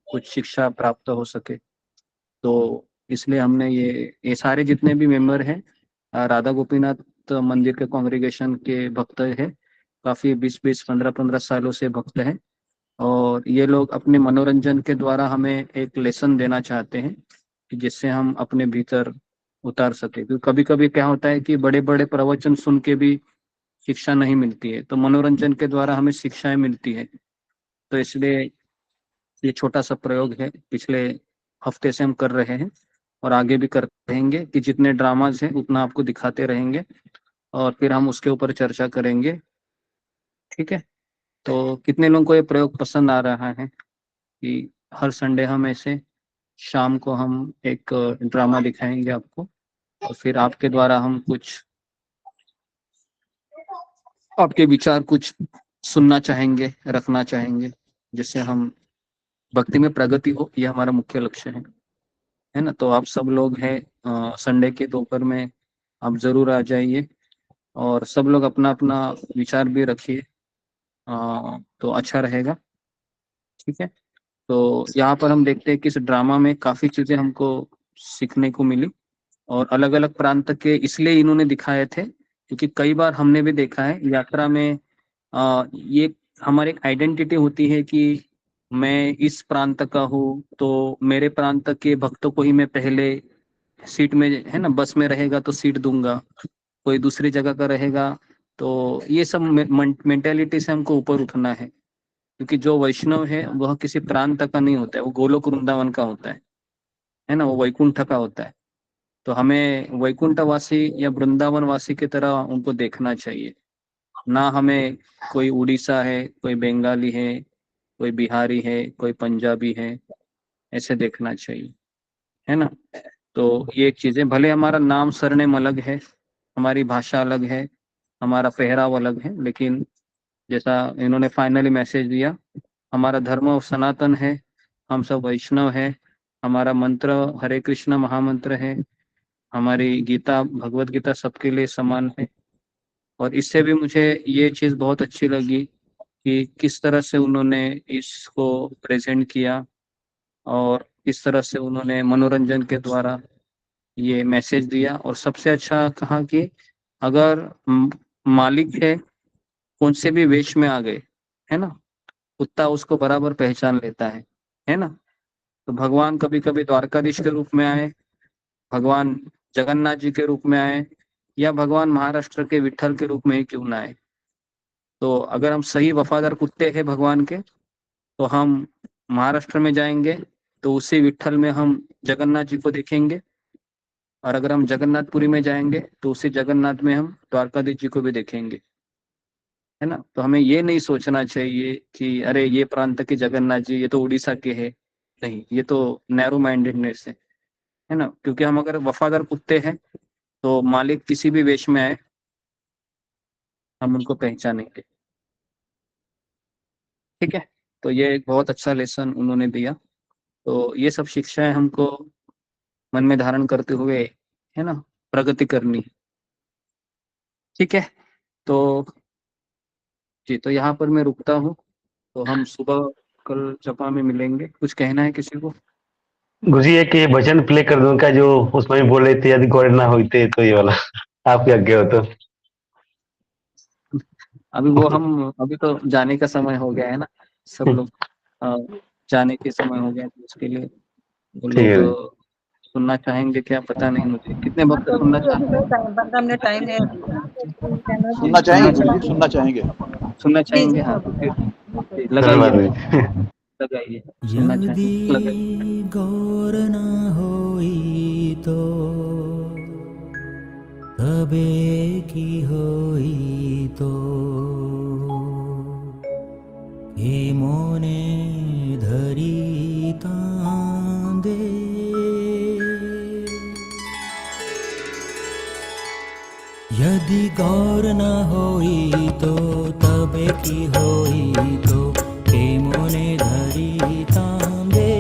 कुछ शिक्षा प्राप्त हो सके। तो इसलिए हमने ये सारे जितने भी मेंबर हैं, राधा गोपीनाथ मंदिर के कांग्रेगेशन के भक्त है, काफी 20-20 15-15 सालों से भक्त हैं। और ये लोग अपने मनोरंजन के द्वारा हमें एक लेसन देना चाहते हैं कि जिससे हम अपने भीतर उतार सके। क्योंकि कभी कभी क्या होता है कि बड़े बड़े प्रवचन सुन के भी शिक्षा नहीं मिलती है, तो मनोरंजन के द्वारा हमें शिक्षाएं मिलती है। तो इसलिए ये छोटा सा प्रयोग है, पिछले हफ्ते से हम कर रहे हैं और आगे भी करते रहेंगे कि जितने ड्रामाज हैं उतना आपको दिखाते रहेंगे और फिर हम उसके ऊपर चर्चा करेंगे। ठीक है, तो कितने लोगों को ये प्रयोग पसंद आ रहा है कि हर संडे हम ऐसे शाम को हम एक ड्रामा दिखाएंगे आपको और फिर आपके द्वारा हम कुछ आपके विचार कुछ सुनना चाहेंगे, रखना चाहेंगे, जिससे हम भक्ति में प्रगति हो, ये हमारा मुख्य लक्ष्य है ना। तो आप सब लोग हैं संडे के दोपहर में आप जरूर आ जाइए और सब लोग अपना अपना विचार भी रखिए, तो अच्छा रहेगा। ठीक है, तो यहाँ पर हम देखते हैं कि इस ड्रामा में काफी चीजें हमको सीखने को मिली और अलग अलग प्रांत के इसलिए इन्होंने दिखाए थे क्योंकि कई बार हमने भी देखा है यात्रा में ये हमारी एक आइडेंटिटी होती है कि मैं इस प्रांत का हूँ तो मेरे प्रांत के भक्तों को ही मैं पहले सीट में, है ना, बस में रहेगा तो सीट दूंगा, कोई दूसरी जगह का रहेगा, तो ये सब मेंटेलिटी से हमको ऊपर उठना है क्योंकि जो वैष्णव है वह किसी प्रांत का नहीं होता है, वो गोलोक वृंदावन का होता है ना, वो वैकुंठ का होता है। तो हमें वैकुंठवासी या वृंदावन वासी की तरह उनको देखना चाहिए, ना हमें कोई उड़ीसा है, कोई बंगाली है, कोई बिहारी है, कोई पंजाबी है, ऐसे देखना चाहिए, है ना। तो ये एक चीजें, भले हमारा नाम सरनेम अलग है, हमारी भाषा अलग है, हमारा पहराव अलग है, लेकिन जैसा इन्होंने फाइनली मैसेज दिया, हमारा धर्म सनातन है, हम सब वैष्णव है, हमारा मंत्र हरे कृष्ण महामंत्र है, हमारी गीता भगवत गीता सबके लिए समान है। और इससे भी मुझे ये चीज़ बहुत अच्छी लगी कि किस तरह से उन्होंने इसको प्रेजेंट किया और किस तरह से उन्होंने मनोरंजन के द्वारा ये मैसेज दिया। और सबसे अच्छा कहा कि अगर मालिक है कौन से भी वेश में आ गए, है ना, कुत्ता उसको बराबर पहचान लेता है ना। तो भगवान कभी कभी द्वारकाधीश के रूप में आए, भगवान जगन्नाथ जी के रूप में आए, या भगवान महाराष्ट्र के विठल के रूप में ही क्यों ना आए, तो अगर हम सही वफादार कुत्ते हैं भगवान के तो हम महाराष्ट्र में जाएंगे तो उसी विठल में हम जगन्नाथ जी को देखेंगे, और अगर हम जगन्नाथपुरी में जाएंगे तो उसी जगन्नाथ में हम द्वारकाधीश जी को भी देखेंगे, है ना। तो हमें ये नहीं सोचना चाहिए कि अरे ये प्रांत के जगन्नाथ जी ये तो उड़ीसा के है, नहीं, ये तो नैरो माइंडेडनेस है ना। क्योंकि हम अगर वफादार कुत्ते हैं तो मालिक किसी भी वेश में आए हम उनको पहचानेंगे। ठीक है, तो ये एक बहुत अच्छा लेसन उन्होंने दिया। तो ये सब शिक्षाएं हमको मन में धारण करते हुए, है ना, प्रगति करनी। ठीक है, तो जी, तो यहाँ पर मैं रुकता हूँ, तो हम सुबह कल जपा में मिलेंगे। कुछ कहना है किसी को? गुरुजी एक ये भजन प्ले कर दूं क्या, जो उसमें भी बोल रहे थे यदि गौर ना होते, तो ये वाला आपके आगे हो तो। अभी वो हम अभी तो जाने का समय हो गया है ना, सब लोग जाने के समय हो गया, तो उसके लिए वो लोग सुनना चाहेंगे क्या पता नहीं मुझे, कितने वक्त सुनना चाहते हैं? 15 मिनट टाइम है अभी। सुनना चाहेंगे गुरुजी, सुनना चाहेंगे। सुनना चाहेंगे, हाँ, तो फिर लगाइए, लगाइए, सुनना चाहेंगे, लगाइए। गौर ना होई तो तबे की होई तो हे मोने धरी तांदे, यदि गौर न होई तो तबे की होई तो हे मोने धरी तांदे,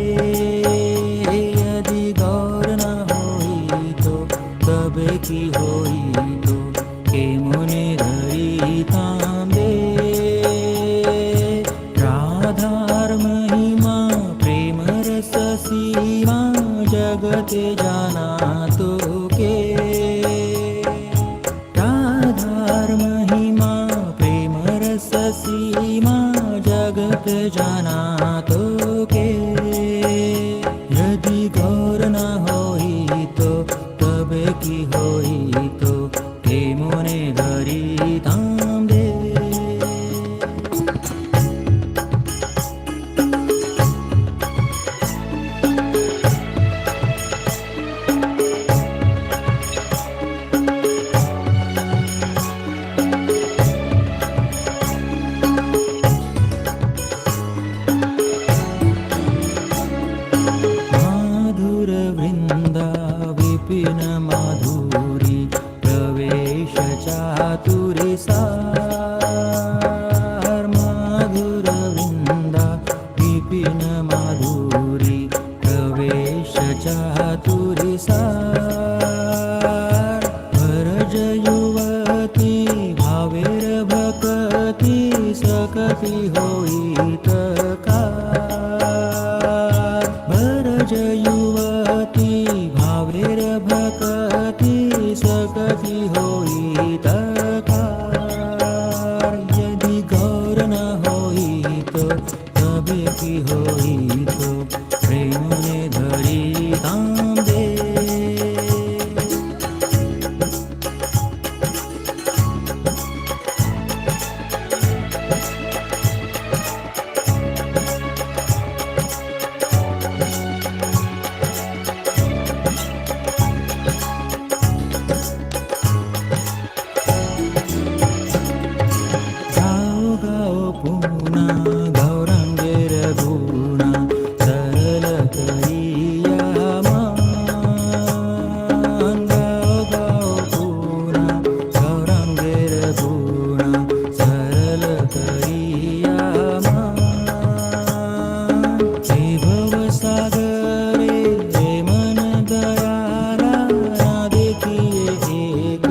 यदि गौर न होई तो तबे की होई तो हे मोने धरी तांदे। राधार महिमा प्रेम रस सीमा जगते जाना तो के, राधार महिमा प्रेम रस सीमा जगत जाना तो के, यदि गौर न होई तो तब की होई तो हे मोने धरी तांबे। चातुरी सार भरज युवती भावेर भक्ति सकती होईत कार भरज युवती भावेर भक्ति सकती होईत कार यदि गौर न होई तो तबे की होई तो प्रेम ने धरी तांबे गाओ गाओ पुना गौरांगेर गुणा सरल करिया मान गाओ गाओ पुना गौरांगेर गुणा सरल करिया मान हे भवसागरे हे मन दयाला ना देखिए एक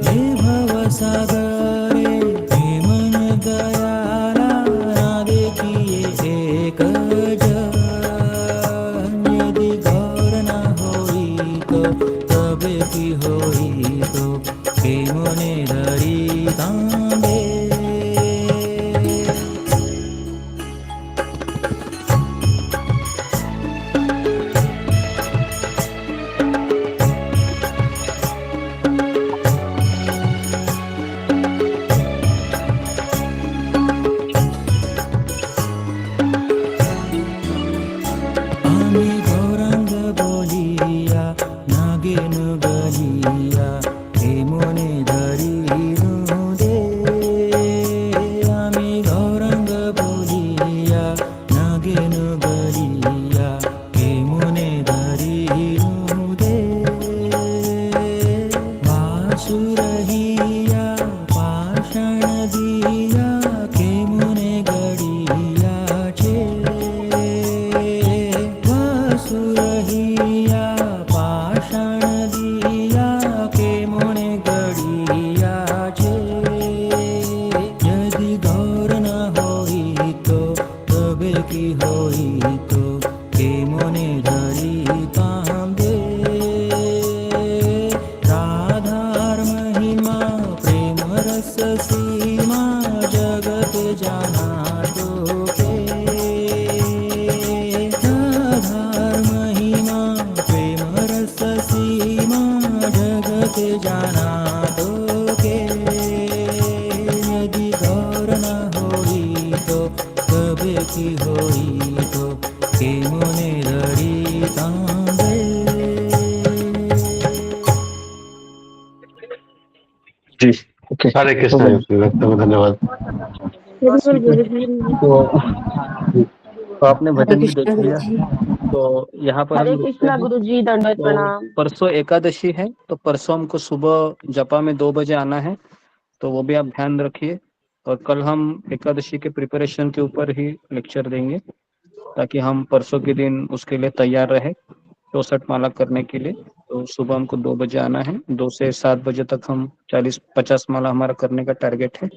हे भवसागरे हे मन दयाला ना देखिए एक यदि गौर न होई तो तबे की होई तो हे मने धरी तांबे आम्ही गौरांग बोलिया नागिन गलिया हे मोने धरी दे आम्ही गौरांग बोलिया नागिन गलिया हे मोने धरी दे वासुरहिया पाषाण दिया के मुने गडिया छे वासुरहिया पाषाण दिया के मुने गडिया छे यदि गौर न होई तो तबे की होई तो के मुने धरी तांबे राधार महिमा प्रेम रस सीमा जगत जाना तो के राधार महिमा प्रेम रस सीमा जगत जाना तो के यदि गौर न होई तो तबे की होई तो के मुने धरी तांबे जी हरे कृष्ण धन्यवाद तो आपने भजन भी देख लिया तो यहाँ पर हरे हम रुकते कृष्णा हैं। गुरुजी दंडवत तो प्रणाम। परसों एकादशी है तो परसों हमको सुबह जपा में 2 बजे आना है तो वो भी आप ध्यान रखिए और कल हम एकादशी के प्रिपरेशन के ऊपर ही लेक्चर देंगे ताकि हम परसों के दिन उसके लिए तैयार रहे 64 माला करने के लिए। तो सुबह हमको 2 बजे आना है, 2 से 7 बजे तक हम 40-50 माला हमारा करने का टारगेट है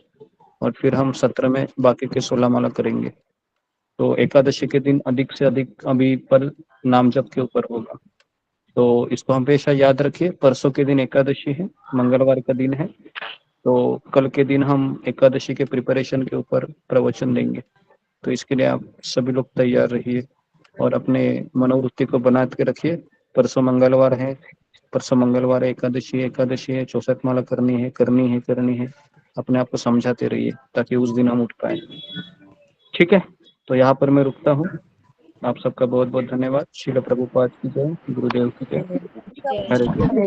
और फिर हम 17 में बाकी के 16 माला करेंगे। तो एकादशी के दिन अधिक से अधिक अभी पल नाम जप के ऊपर होगा, तो इसको हमेशा याद रखिए। परसों के दिन एकादशी है, मंगलवार का दिन है, तो कल के दिन हम एकादशी के प्रिपरेशन के ऊपर प्रवचन देंगे। तो इसके लिए आप सभी लोग तैयार रहिए और अपने मनोवृत्ति को बना के रखिए। परसों मंगलवार है, परसों मंगलवार है, एकादशी है, 64 माला करनी है। अपने आप को समझाते रहिए ताकि उस दिन हम उठ पाए। ठीक है, तो यहाँ पर मैं रुकता हूँ। आप सबका बहुत बहुत धन्यवाद। श्रील प्रभुपाद की जय, गुरुदेव की जय। हरे कृष्ण।